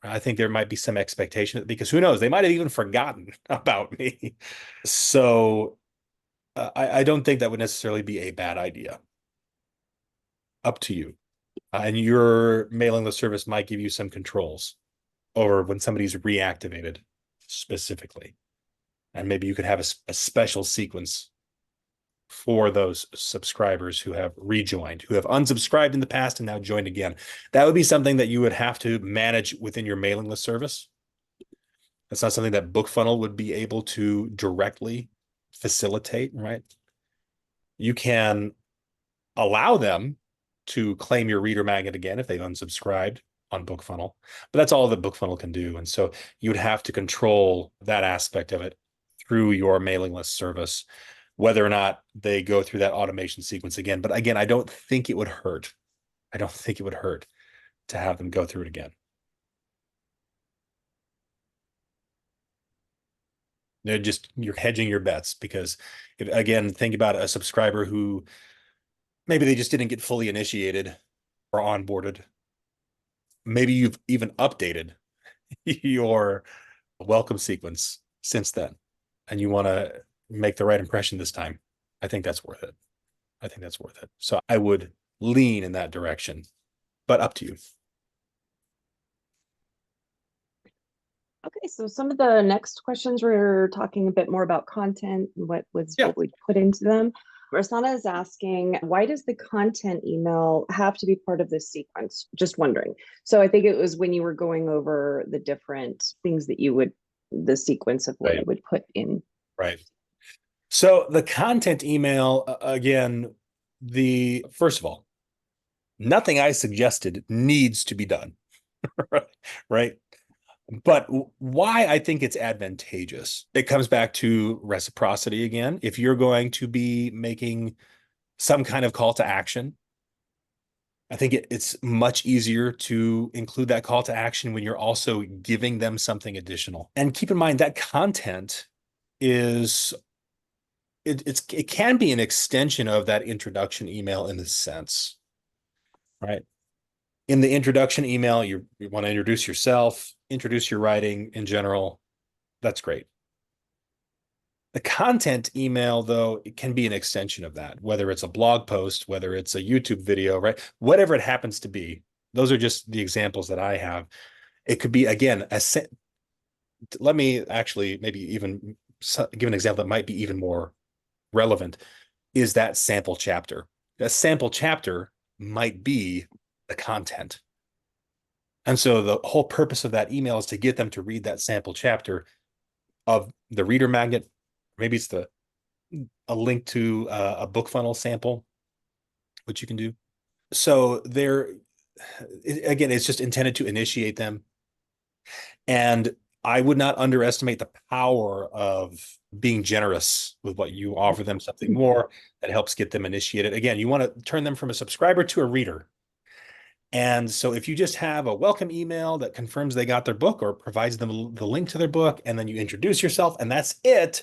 I think there might be some expectation because who knows, they might have even forgotten about me. So I don't think that would necessarily be a bad idea. Up to you. And your mailing list service might give you some controls over when somebody's reactivated specifically. And maybe you could have a special sequence for those subscribers who have rejoined, who have unsubscribed in the past and now joined again. That would be something that you would have to manage within your mailing list service. That's not something that BookFunnel would be able to directly facilitate, right? You can allow them to claim your reader magnet again if they've unsubscribed on BookFunnel, but that's all that BookFunnel can do. And so you would have to control that aspect of it through your mailing list service, whether or not they go through that automation sequence again. But again, I don't think it would hurt. I don't think it would hurt to have them go through it again. You're hedging your bets because again, think about a subscriber who maybe they just didn't get fully initiated or onboarded. Maybe you've even updated your welcome sequence since then, and you want to make the right impression this time. I think that's worth it. I think that's worth it. So I would lean in that direction, but up to you. Okay, so some of the next questions we're talking a bit more about content and what we put into them. Rasana is asking, why does the content email have to be part of this sequence? Just wondering. So I think it was when you were going over the different things that the sequence of what you would put in. Right. So the content email, again, first of all, nothing I suggested needs to be done, right? But why I think it's advantageous, it comes back to reciprocity again. If you're going to be making some kind of call to action, I think it's much easier to include that call to action when you're also giving them something additional. And keep in mind that content it can be an extension of that introduction email in a sense, right? In the introduction email, you want to introduce yourself, introduce your writing in general. That's great. The content email, though, it can be an extension of that, whether it's a blog post, whether it's a YouTube video, right? Whatever it happens to be. Those are just the examples that I have. It could be, again, let me actually maybe even give an example that might be even more relevant, is that sample chapter. A sample chapter might be the content. And so the whole purpose of that email is to get them to read that sample chapter of the reader magnet. Maybe it's a link to a BookFunnel sample, which you can do. So again, it's just intended to initiate them. And I would not underestimate the power of being generous with what you offer them, something more that helps get them initiated. Again, you want to turn them from a subscriber to a reader. And so if you just have a welcome email that confirms they got their book or provides them the link to their book, and then you introduce yourself and that's it,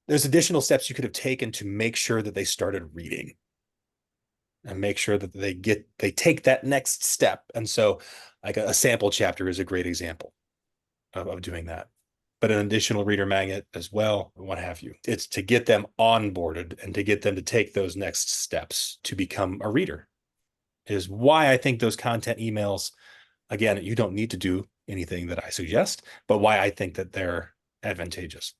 there's additional steps you could have taken to make sure that they started reading and make sure that they take that next step. And so like a sample chapter is a great example of doing that. But an additional reader magnet as well, what have you. It's to get them onboarded and to get them to take those next steps to become a reader. Is why I think those content emails, again, you don't need to do anything that I suggest, but why I think that they're advantageous.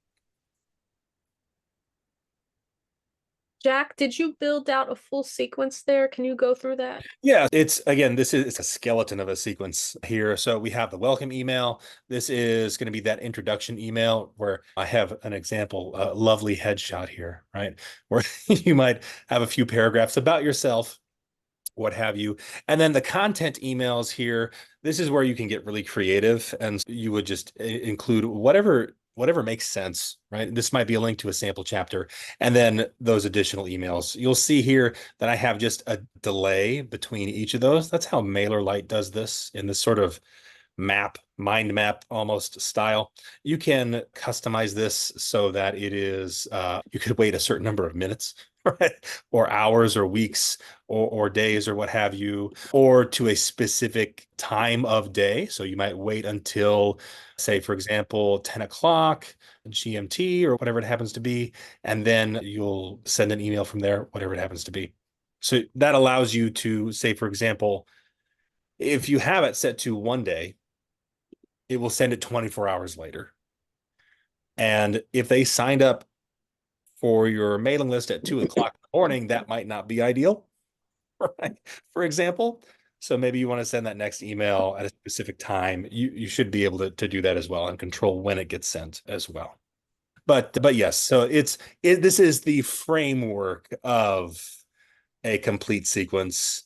Jack, did you build out a full sequence there? Can you go through that? Yeah, it's a skeleton of a sequence here. So we have the welcome email. This is going to be that introduction email where I have an example, a lovely headshot here, right? Where you might have a few paragraphs about yourself, what have you. And then the content emails here, this is where you can get really creative and you would just include whatever makes sense, right? This might be a link to a sample chapter and then those additional emails. You'll see here that I have just a delay between each of those. That's how MailerLite does this in this sort of mind map almost style. You can customize this so that it is, you could wait a certain number of minutes, right? Or hours or weeks or days or what have you, or to a specific time of day. So you might wait until, say, for example, 10 o'clock GMT or whatever it happens to be, and then you'll send an email from there, whatever it happens to be. So that allows you to say, for example, if you have it set to 1 day, it will send it 24 hours later. And if they signed up for your mailing list at 2 o'clock in the morning, that might not be ideal, right? For example. So maybe you want to send that next email at a specific time. You should be able to do that as well and control when it gets sent as well. But yes, so this is the framework of a complete sequence.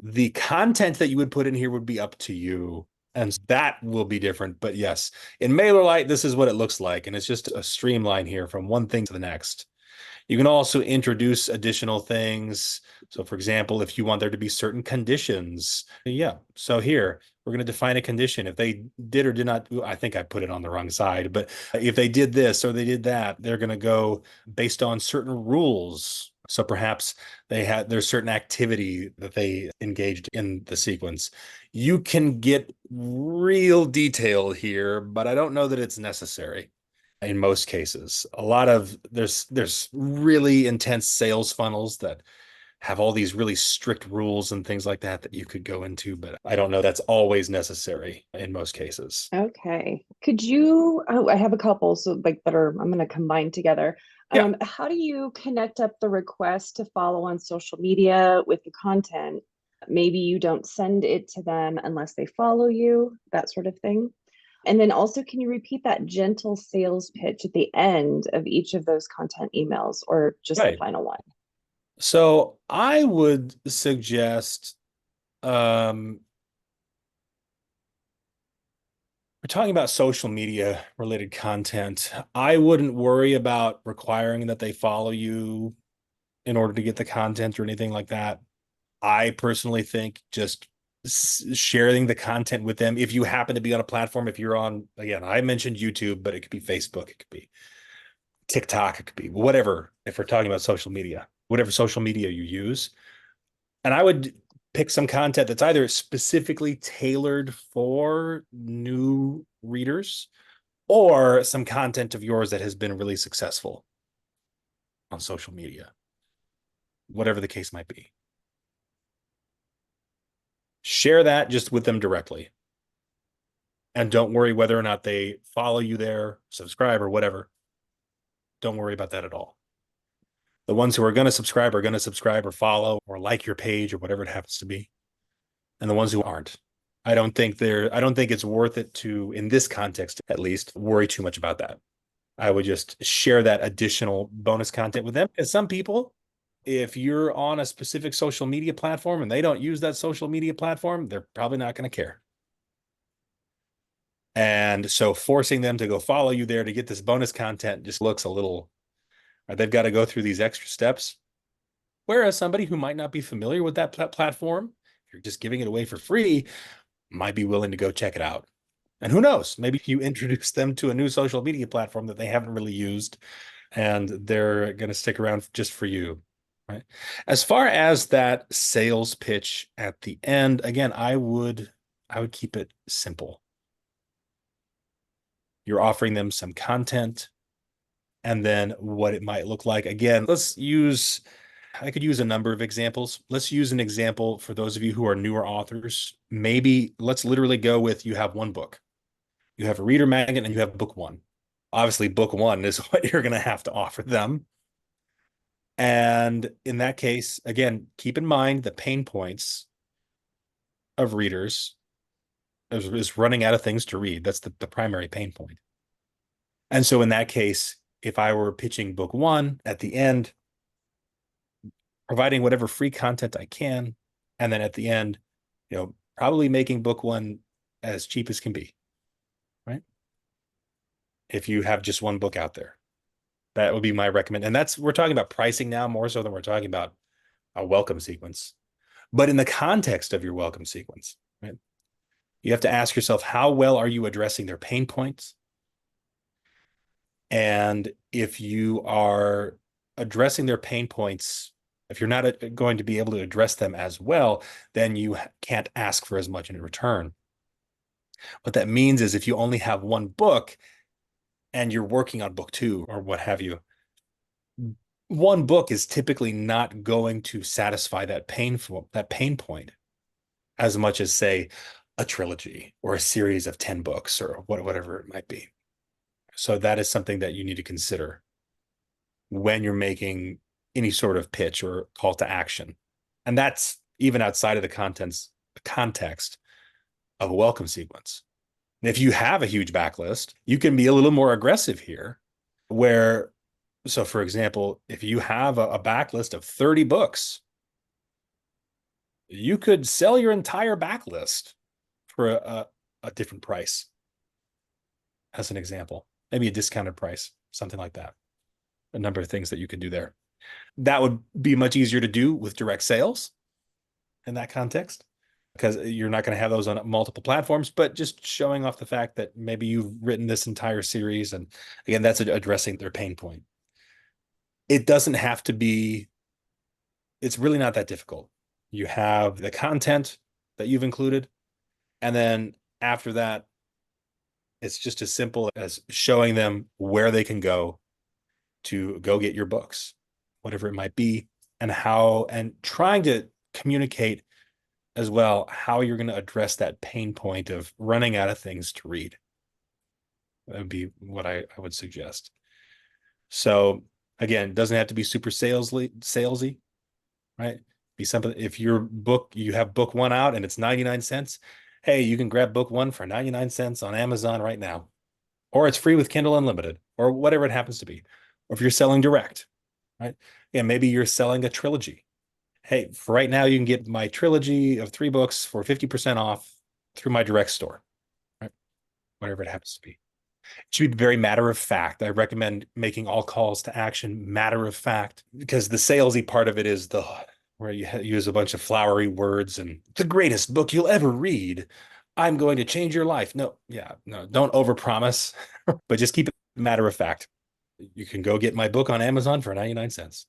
The content that you would put in here would be up to you, and that will be different. But yes, in MailerLite, this is what it looks like, and it's just a streamline here from one thing to the next. You can also introduce additional things. So for example, if you want there to be certain conditions, yeah. So here, we're going to define a condition. If they did or did not, I think I put it on the wrong side, but if they did this or they did that, they're going to go based on certain rules. So perhaps there's certain activity that they engaged in the sequence. You can get real detail here, but I don't know that it's necessary in most cases. There's really intense sales funnels that have all these really strict rules and things like that you could go into, but I don't know that's always necessary in most cases. Okay. Could you, I have a couple, so like that are, I'm going to combine together. Yeah. How do you connect up the request to follow on social media with the content? Maybe you don't send it to them unless they follow you, that sort of thing. And then also, can you repeat that gentle sales pitch at the end of each of those content emails or just the Right. final one? So I would suggest we're talking about social media related content. I wouldn't worry about requiring that they follow you in order to get the content or anything like that. I personally think just sharing the content with them. If you happen to be on a platform, if you're on, again, I mentioned YouTube, but it could be Facebook, it could be TikTok, it could be whatever. If we're talking about social media, whatever social media you use. And I would pick some content that's either specifically tailored for new readers or some content of yours that has been really successful on social media, whatever the case might be. Share that just with them directly. And don't worry whether or not they follow you there, subscribe, or whatever. Don't worry about that at all. The ones who are going to subscribe or follow or like your page or whatever it happens to be. And the ones who aren't. I don't think it's worth it to, in this context at least, worry too much about that. I would just share that additional bonus content with them. And some people, if you're on a specific social media platform and they don't use that social media platform, they're probably not going to care. And so forcing them to go follow you there to get this bonus content just looks a little, they've got to go through these extra steps. Whereas somebody who might not be familiar with that platform, if you're just giving it away for free, might be willing to go check it out. And who knows, maybe you introduce them to a new social media platform that they haven't really used and they're going to stick around just for you. Right. As far as that sales pitch at the end, again, I would keep it simple. You're offering them some content and then what it might look like. Again, I could use a number of examples. Let's use an example for those of you who are newer authors. Maybe let's literally go with you have one book. You have a reader magnet and you have book one. Obviously, book one is what you're going to have to offer them. And in that case, again, keep in mind the pain points of readers is running out of things to read. That's the primary pain point. And so in that case, if I were pitching book one at the end, providing whatever free content I can, and then at the end, probably making book one as cheap as can be, right? If you have just one book out there, that would be my recommend. And we're talking about pricing now more so than we're talking about a welcome sequence. But in the context of your welcome sequence, right? You have to ask yourself, how well are you addressing their pain points? And if you are addressing their pain points, if you're not going to be able to address them as well, then you can't ask for as much in return. What that means is if you only have one book and you're working on book two or what have you, one book is typically not going to satisfy that pain point as much as, say, a trilogy or a series of 10 books or whatever it might be. So that is something that you need to consider when you're making any sort of pitch or call to action. And that's even outside of the context of a welcome sequence. And if you have a huge backlist, you can be a little more aggressive here, so for example, if you have a backlist of 30 books, you could sell your entire backlist for a different price, as an example, maybe a discounted price, something like that. A number of things that you could do there. That would be much easier to do with direct sales in that context, because you're not going to have those on multiple platforms, but just showing off the fact that maybe you've written this entire series. And again, that's addressing their pain point. It doesn't have to be, it's really not that difficult. You have the content that you've included. And then after that, it's just as simple as showing them where they can go to go get your books, whatever it might be, and trying to communicate as well how you're going to address that pain point of running out of things to read. That would be what I would suggest. So again, it doesn't have to be super salesy, right? Be something, if you have book one out and it's 99 cents, hey, you can grab book one for 99 cents on Amazon right now, or it's free with Kindle Unlimited, or whatever it happens to be. Or if you're selling direct, right? Yeah, maybe you're selling a trilogy. Hey, for right now, you can get my trilogy of 3 books for 50% off through my direct store, right? Whatever it happens to be. It should be very matter of fact. I recommend making all calls to action matter of fact, because the salesy part of it is where you use a bunch of flowery words and the greatest book you'll ever read. I'm going to change your life. No, don't overpromise, but just keep it matter of fact. You can go get my book on Amazon for 99 cents.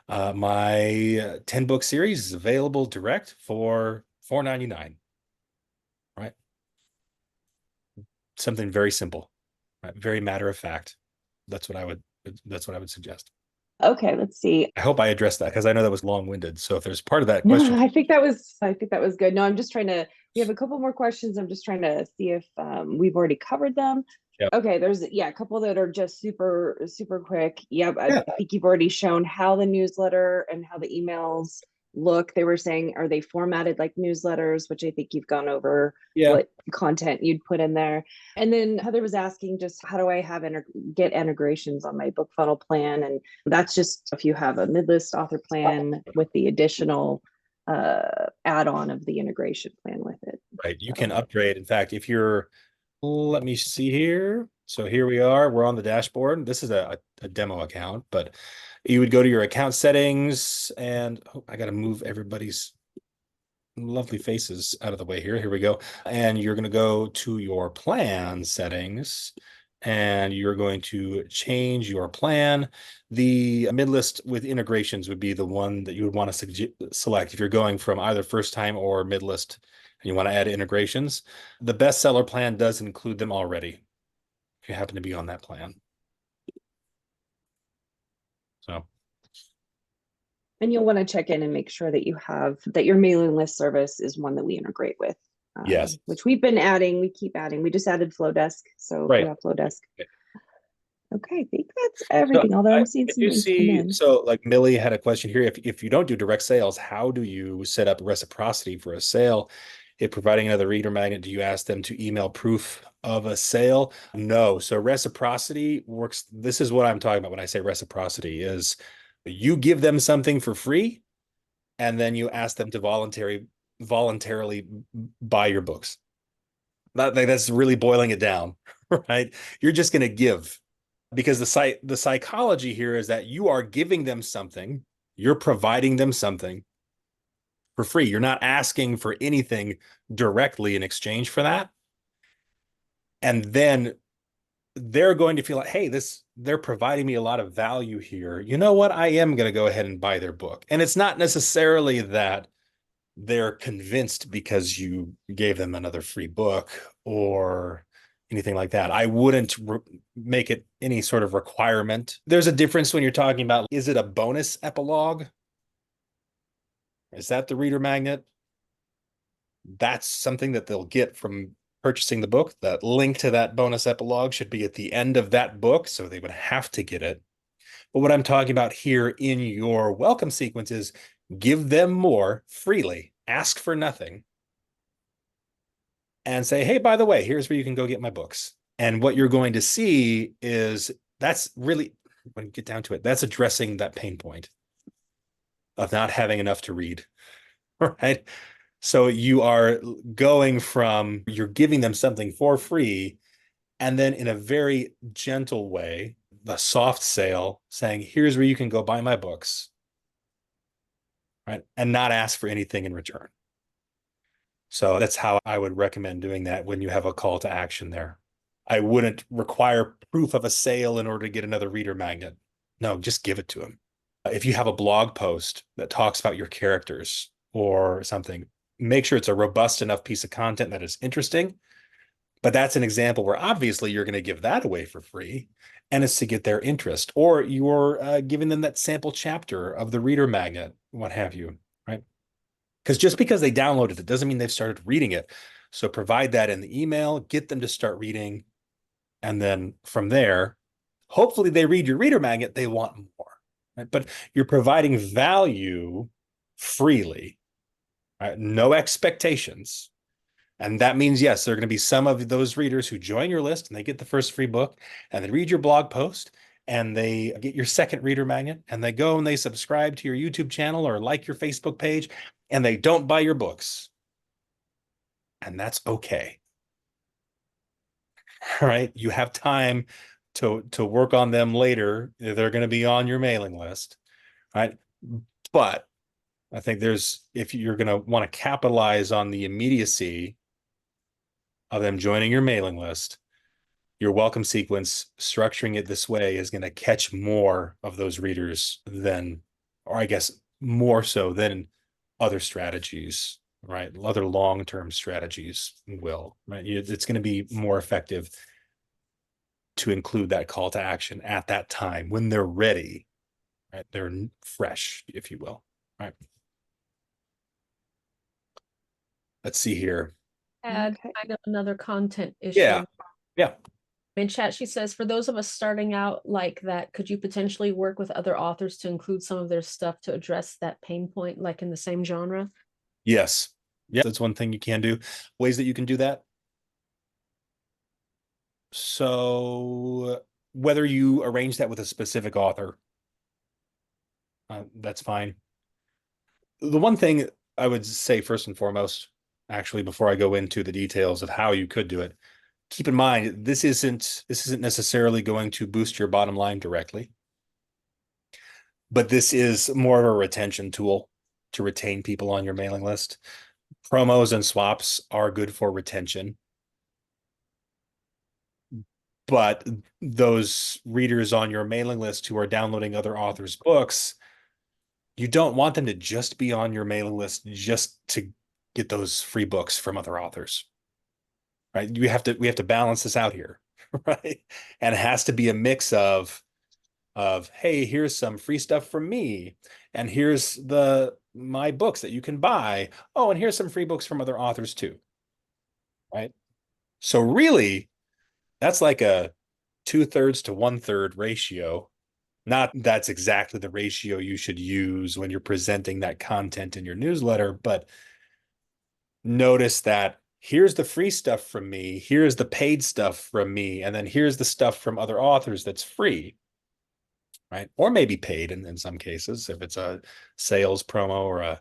My 10 book series is available direct for $4.99, right? Something very simple, right? Very matter of fact. That's what I would suggest. Okay, let's see. I hope I addressed that, because I know that was long-winded. So if there's part of that No, question. I think that was good. No, I'm just trying to, we have a couple more questions. I'm just trying to see if we've already covered them. Yep. Okay, there's a couple that are just super, super quick. Yep, I think you've already shown how the newsletter and how the emails look. They were saying, are they formatted like newsletters, which I think you've gone over what content you'd put in there. And then Heather was asking just how do I get integrations on my BookFunnel plan? And that's just if you have a mid-list author plan with the additional add-on of the integration plan with it. Right, you can upgrade. In fact, if you're, let me see here. So here we are. We're on the dashboard. This is a demo account, but you would go to your account settings, and I got to move everybody's lovely faces out of the way here. Here we go. And you're going to go to your plan settings, and you're going to change your plan. The mid-list with integrations would be the one that you would want to select if you're going from either first time or mid-list and you want to add integrations. The bestseller plan does include them already, if you happen to be on that plan. So. And you'll want to check in and make sure that your mailing list service is one that we integrate with. Yes. Which we've been adding. We keep adding. We just added Flowdesk. So right. We have Flowdesk. Okay, I think that's everything. Although I'm seeing some things come in. So like Millie had a question here. If you don't do direct sales, how do you set up reciprocity for a sale? If providing another reader magnet, do you ask them to email proof of a sale? No. So reciprocity works. This is what I'm talking about when I say reciprocity is you give them something for free, and then you ask them to voluntarily buy your books. That's really boiling it down, right? You're just going to give, because the psychology here is that you are giving them something, you're providing them something for free. You're not asking for anything directly in exchange for that. And then they're going to feel like, hey, they're providing me a lot of value here. You know what? I am going to go ahead and buy their book. And it's not necessarily that they're convinced because you gave them another free book, or anything like that. I wouldn't make it any sort of requirement. There's a difference when you're talking about, is it a bonus epilogue? Is that the reader magnet? That's something that they'll get from purchasing the book. That link to that bonus epilogue should be at the end of that book, so they would have to get it. But what I'm talking about here in your welcome sequence is give them more freely, ask for nothing, and say, hey, by the way, here's where you can go get my books. And what you're going to see is that's really, when you get down to it, that's addressing that pain point of not having enough to read, right? So you are going from, you're giving them something for free, and then in a very gentle way, the soft sale, saying, here's where you can go buy my books, right? And not ask for anything in return. So that's how I would recommend doing that when you have a call to action there. I wouldn't require proof of a sale in order to get another reader magnet. No, just give it to them. If you have a blog post that talks about your characters or something, make sure it's a robust enough piece of content that is interesting. But that's an example where obviously you're going to give that away for free, and it's to get their interest, or you're giving them that sample chapter of the reader magnet, what have you, right? Because just because they downloaded it doesn't mean they've started reading it. So provide that in the email, get them to start reading. And then from there, hopefully they read your reader magnet, they want more, right? But you're providing value freely, right? No expectations. And that means, yes, there are going to be some of those readers who join your list and they get the first free book and they read your blog post and they get your second reader magnet and they go and they subscribe to your YouTube channel or like your Facebook page and they don't buy your books. And that's okay. All right. You have time to work on them later. They're going to be on your mailing list. Right. But I think if you're going to want to capitalize on the immediacy of them joining your mailing list, your welcome sequence, structuring it this way is going to catch more of those readers than, or I guess more so than other strategies, right? Other long-term strategies will, right? It's going to be more effective to include that call to action at that time when they're ready, right? They're fresh, if you will, right? Let's see here. Add Okay. kind of another content issue. Yeah. Yeah. In chat, she says, for those of us starting out like that, could you potentially work with other authors to include some of their stuff to address that pain point, like in the same genre? Yes. Yeah, that's one thing you can do. Ways that you can do that. So whether you arrange that with a specific author, that's fine. The one thing I would say first and foremost, actually, before I go into the details of how you could do it, keep in mind this isn't necessarily going to boost your bottom line directly, but this is more of a retention tool to retain people on your mailing list. Promos and swaps are good for retention, but those readers on your mailing list who are downloading other authors' books, you don't want them to just be on your mailing list just to get those free books from other authors, right? We have to balance this out here, right? And it has to be a mix of hey, here's some free stuff from me, and here's my books that you can buy. Oh, and here's some free books from other authors too, right? So really, that's like a 2/3 to 1/3 ratio. Not that's exactly the ratio you should use when you're presenting that content in your newsletter, but notice that here's the free stuff from me, here's the paid stuff from me, and then here's the stuff from other authors that's free, right? Or maybe paid in some cases, if it's a sales promo or a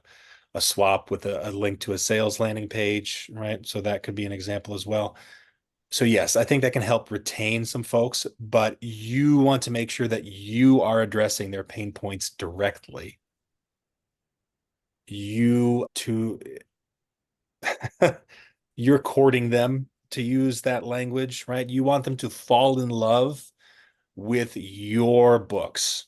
swap with a link to a sales landing page, right? So that could be an example as well. So yes, I think that can help retain some folks, but you want to make sure that you are addressing their pain points directly. You're courting them, to use that language, right? You want them to fall in love with your books.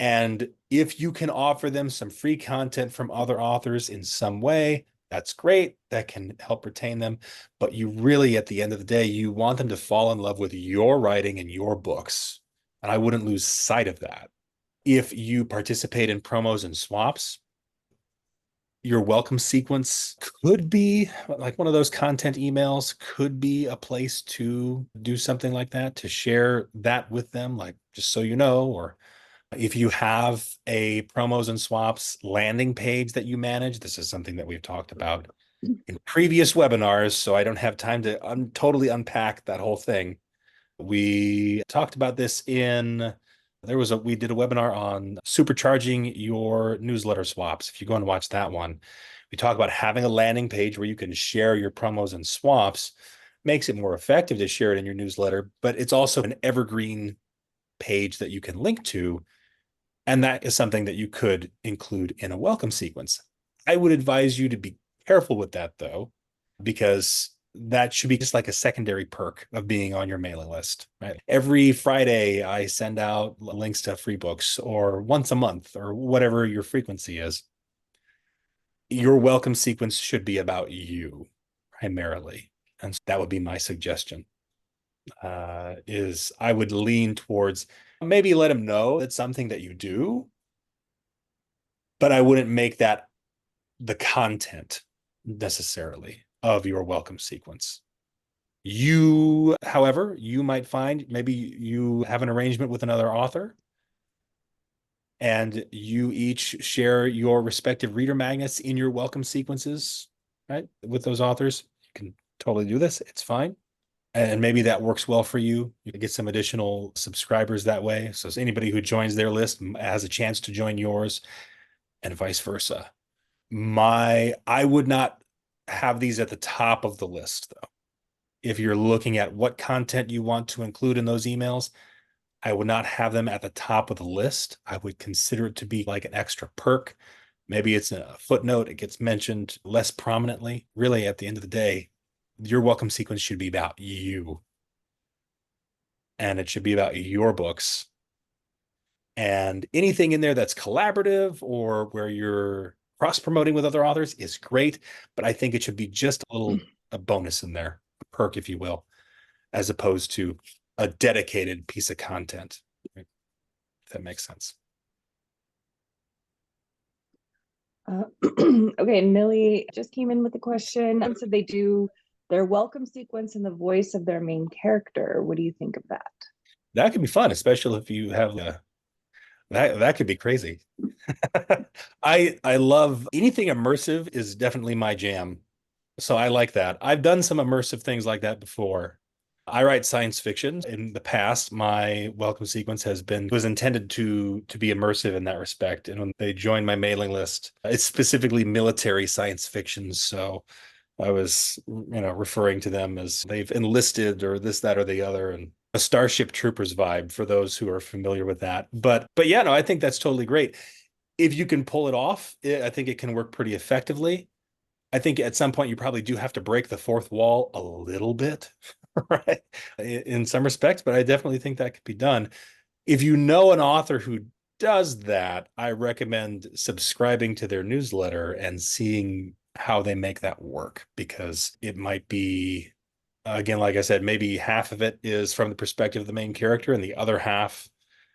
And if you can offer them some free content from other authors in some way, That's great. That can help retain them. But you really, at the end of the day, you want them to fall in love with your writing and your books. And I wouldn't lose sight of that. If you participate in promos and swaps, your welcome sequence could be like one of those content emails, could be a place to do something like that, to share that with them, like just so you know. Or if you have a promos and swaps landing page that you manage, this is something that we've talked about in previous webinars, so I don't have time to totally unpack that whole thing. We talked about this we did a webinar on supercharging your newsletter swaps. If you go and watch that one, we talk about having a landing page where you can share your promos and swaps. Makes it more effective to share it in your newsletter, but it's also an evergreen page that you can link to. And that is something that you could include in a welcome sequence. I would advise you to be careful with that, though, because that should be just like a secondary perk of being on your mailing list, right? Every Friday, I send out links to free books, or once a month, or whatever your frequency is. Your welcome sequence should be about you primarily. And so that would be my suggestion. Is I would lean towards maybe let them know it's something that you do, but I wouldn't make that the content necessarily of your welcome sequence. You, however, you might find maybe you have an arrangement with another author and you each share your respective reader magnets in your welcome sequences, right? With those authors. You can totally do this. It's fine. And maybe that works well for you. You can get some additional subscribers that way. So anybody who joins their list has a chance to join yours, and vice versa. I would not have these at the top of the list, though. If you're looking at what content you want to include in those emails, I would not have them at the top of the list. I would consider it to be like an extra perk. Maybe it's a footnote, it gets mentioned less prominently. Really, at the end of the day, your welcome sequence should be about you. And it should be about your books. And anything in there that's collaborative or where you're cross-promoting with other authors is great, but I think it should be just a bonus in there, a perk, if you will, as opposed to a dedicated piece of content. If that makes sense. Okay, Millie just came in with a question. So they do their welcome sequence in the voice of their main character. What do you think of that? That could be fun, especially if you have that could be crazy. I love anything immersive is definitely my jam. So I like that. I've done some immersive things like that before. I write science fiction. In the past, my welcome sequence was intended to be immersive in that respect. And when they joined my mailing list, it's specifically military science fiction. So I was, referring to them as they've enlisted or this, that, or the other, and a Starship Troopers vibe for those who are familiar with that. But yeah, no, I think that's totally great. If you can pull it off, I think it can work pretty effectively. I think at some point you probably do have to break the fourth wall a little bit, right? In some respects, but I definitely think that could be done. If you know an author who does that, I recommend subscribing to their newsletter and seeing how they make that work, because it might be, again, like I said, maybe half of it is from the perspective of the main character, and the other half,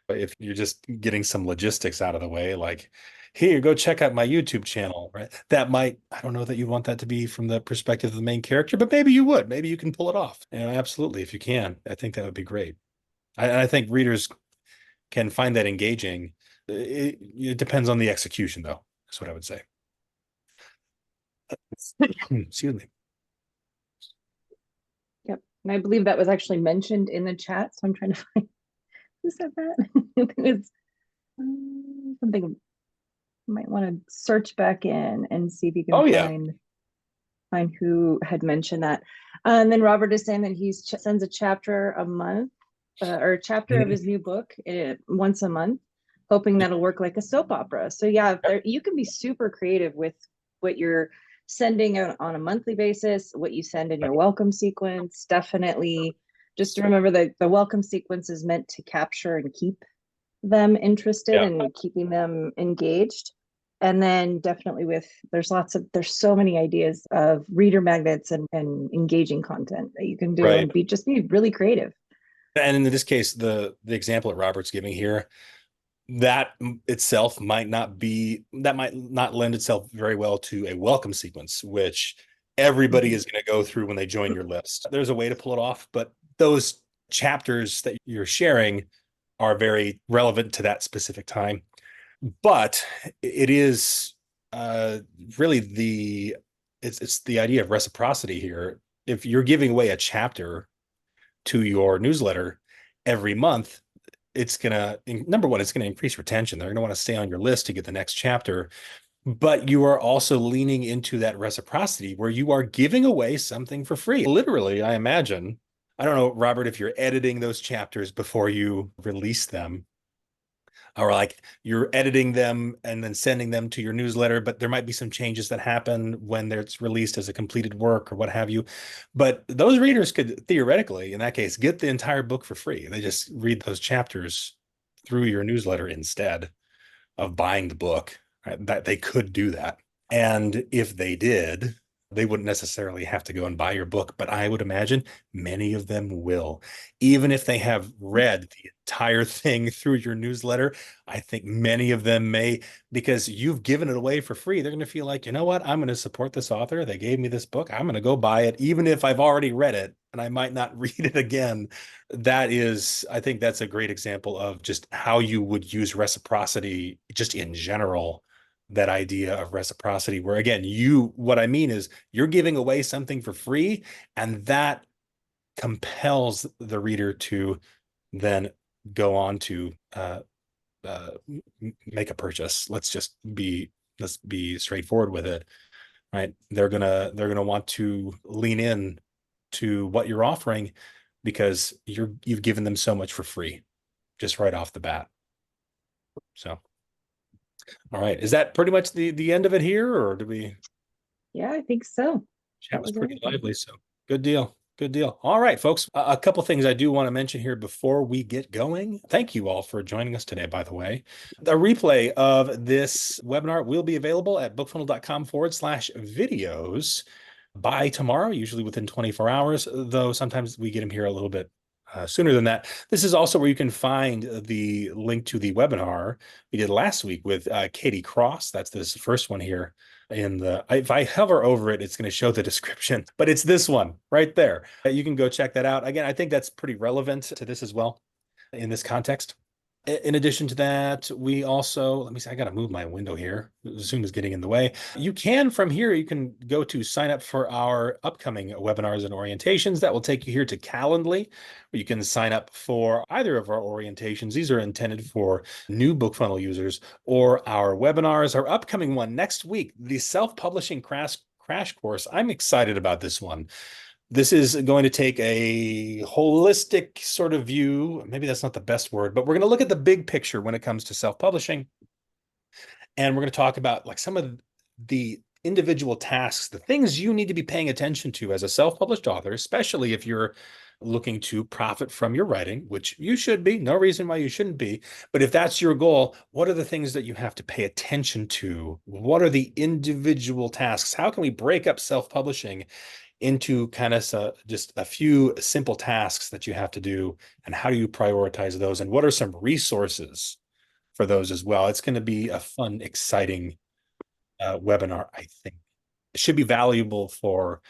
if you're just getting some logistics out of the way, like, here, go check out my YouTube channel, right? I don't know that you want that to be from the perspective of the main character, but maybe you would. Maybe you can pull it off. Absolutely, if you can. I think that would be great. I think readers can find that engaging. It depends on the execution, though. That's what I would say. Excuse me. Yep. And I believe that was actually mentioned in the chat. So I'm trying to find who said that. It's something you might want to search back in and see if you can find who had mentioned that. And then Robert is saying that he sends a chapter a month or a chapter of his new book once a month, hoping that'll work like a soap opera. So yeah, you can be super creative with what you're sending out on a monthly basis, what you send in your welcome sequence. Definitely just remember that the welcome sequence is meant to capture and keep them interested and keeping them engaged. And then definitely there's so many ideas of reader magnets and engaging content that you can do Right. and be really creative. And in this case, the example that Robert's giving here, that itself might not lend itself very well to a welcome sequence, which everybody is going to go through when they join your list. There's a way to pull it off, but those chapters that you're sharing are very relevant to that specific time. But it is really it's the idea of reciprocity here. If you're giving away a chapter to your newsletter every month, it's gonna, number one, it's gonna increase retention. They're gonna want to stay on your list to get the next chapter. But you are also leaning into that reciprocity where you are giving away something for free. Literally, I imagine. I don't know, Robert, if you're editing those chapters before you release them, or like you're editing them and then sending them to your newsletter, but there might be some changes that happen when it's released as a completed work or what have you. But those readers could theoretically, in that case, get the entire book for free. They just read those chapters through your newsletter instead of buying the book. Right? That they could do that. And if they did, they wouldn't necessarily have to go and buy your book, but I would imagine many of them will. Even if they have read the entire thing through your newsletter, I think many of them may, because you've given it away for free. They're going to feel like, you know what? I'm going to support this author. They gave me this book. I'm going to go buy it, even if I've already read it and I might not read it again. I think that's a great example of just how you would use reciprocity just in general. That idea of reciprocity, where again, what I mean is you're giving away something for free, and that compels the reader to then go on to make a purchase. Let's be straightforward with it, right? They're gonna want to lean in to what you're offering because you've given them so much for free just right off the bat. So all right. Is that pretty much the end of it here, or do we? Yeah, I think so. Chat was pretty lively, so good deal. Good deal. All right, folks. A couple things I do want to mention here before we get going. Thank you all for joining us today, by the way. The replay of this webinar will be available at bookfunnel.com/videos by tomorrow, usually within 24 hours, though sometimes we get them here a little bit sooner than that. This is also where you can find the link to the webinar we did last week with Katie Cross. That's this first one here. If I hover over it, it's going to show the description, but it's this one right there. You can go check that out. Again, I think that's pretty relevant to this as well in this context. In addition to that, we also, let me see, I got to move my window here. Zoom is getting in the way. You can, from here, you can go to sign up for our upcoming webinars and orientations. That will take you here to Calendly, where you can sign up for either of our orientations. These are intended for new BookFunnel users, or our webinars. Our upcoming one next week, the self-publishing crash course. I'm excited about this one. This is going to take a holistic sort of view. Maybe that's not the best word, but we're going to look at the big picture when it comes to self-publishing. And we're going to talk about like some of the individual tasks, the things you need to be paying attention to as a self-published author, especially if you're looking to profit from your writing, which you should be. No reason why you shouldn't be. But if that's your goal, what are the things that you have to pay attention to? What are the individual tasks? How can we break up self-publishing into kind of just a few simple tasks that you have to do, and how do you prioritize those, and what are some resources for those as well? It's going to be a fun, exciting webinar. I think it should be valuable for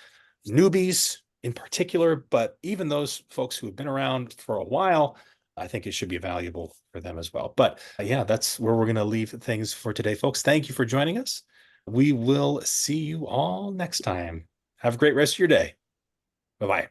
newbies in particular, but even those folks who have been around for a while, I think it should be valuable for them as well. But yeah, that's where we're going to leave things for today, folks. Thank you for joining us. We will see you all next time. Have a great rest of your day. Bye-bye.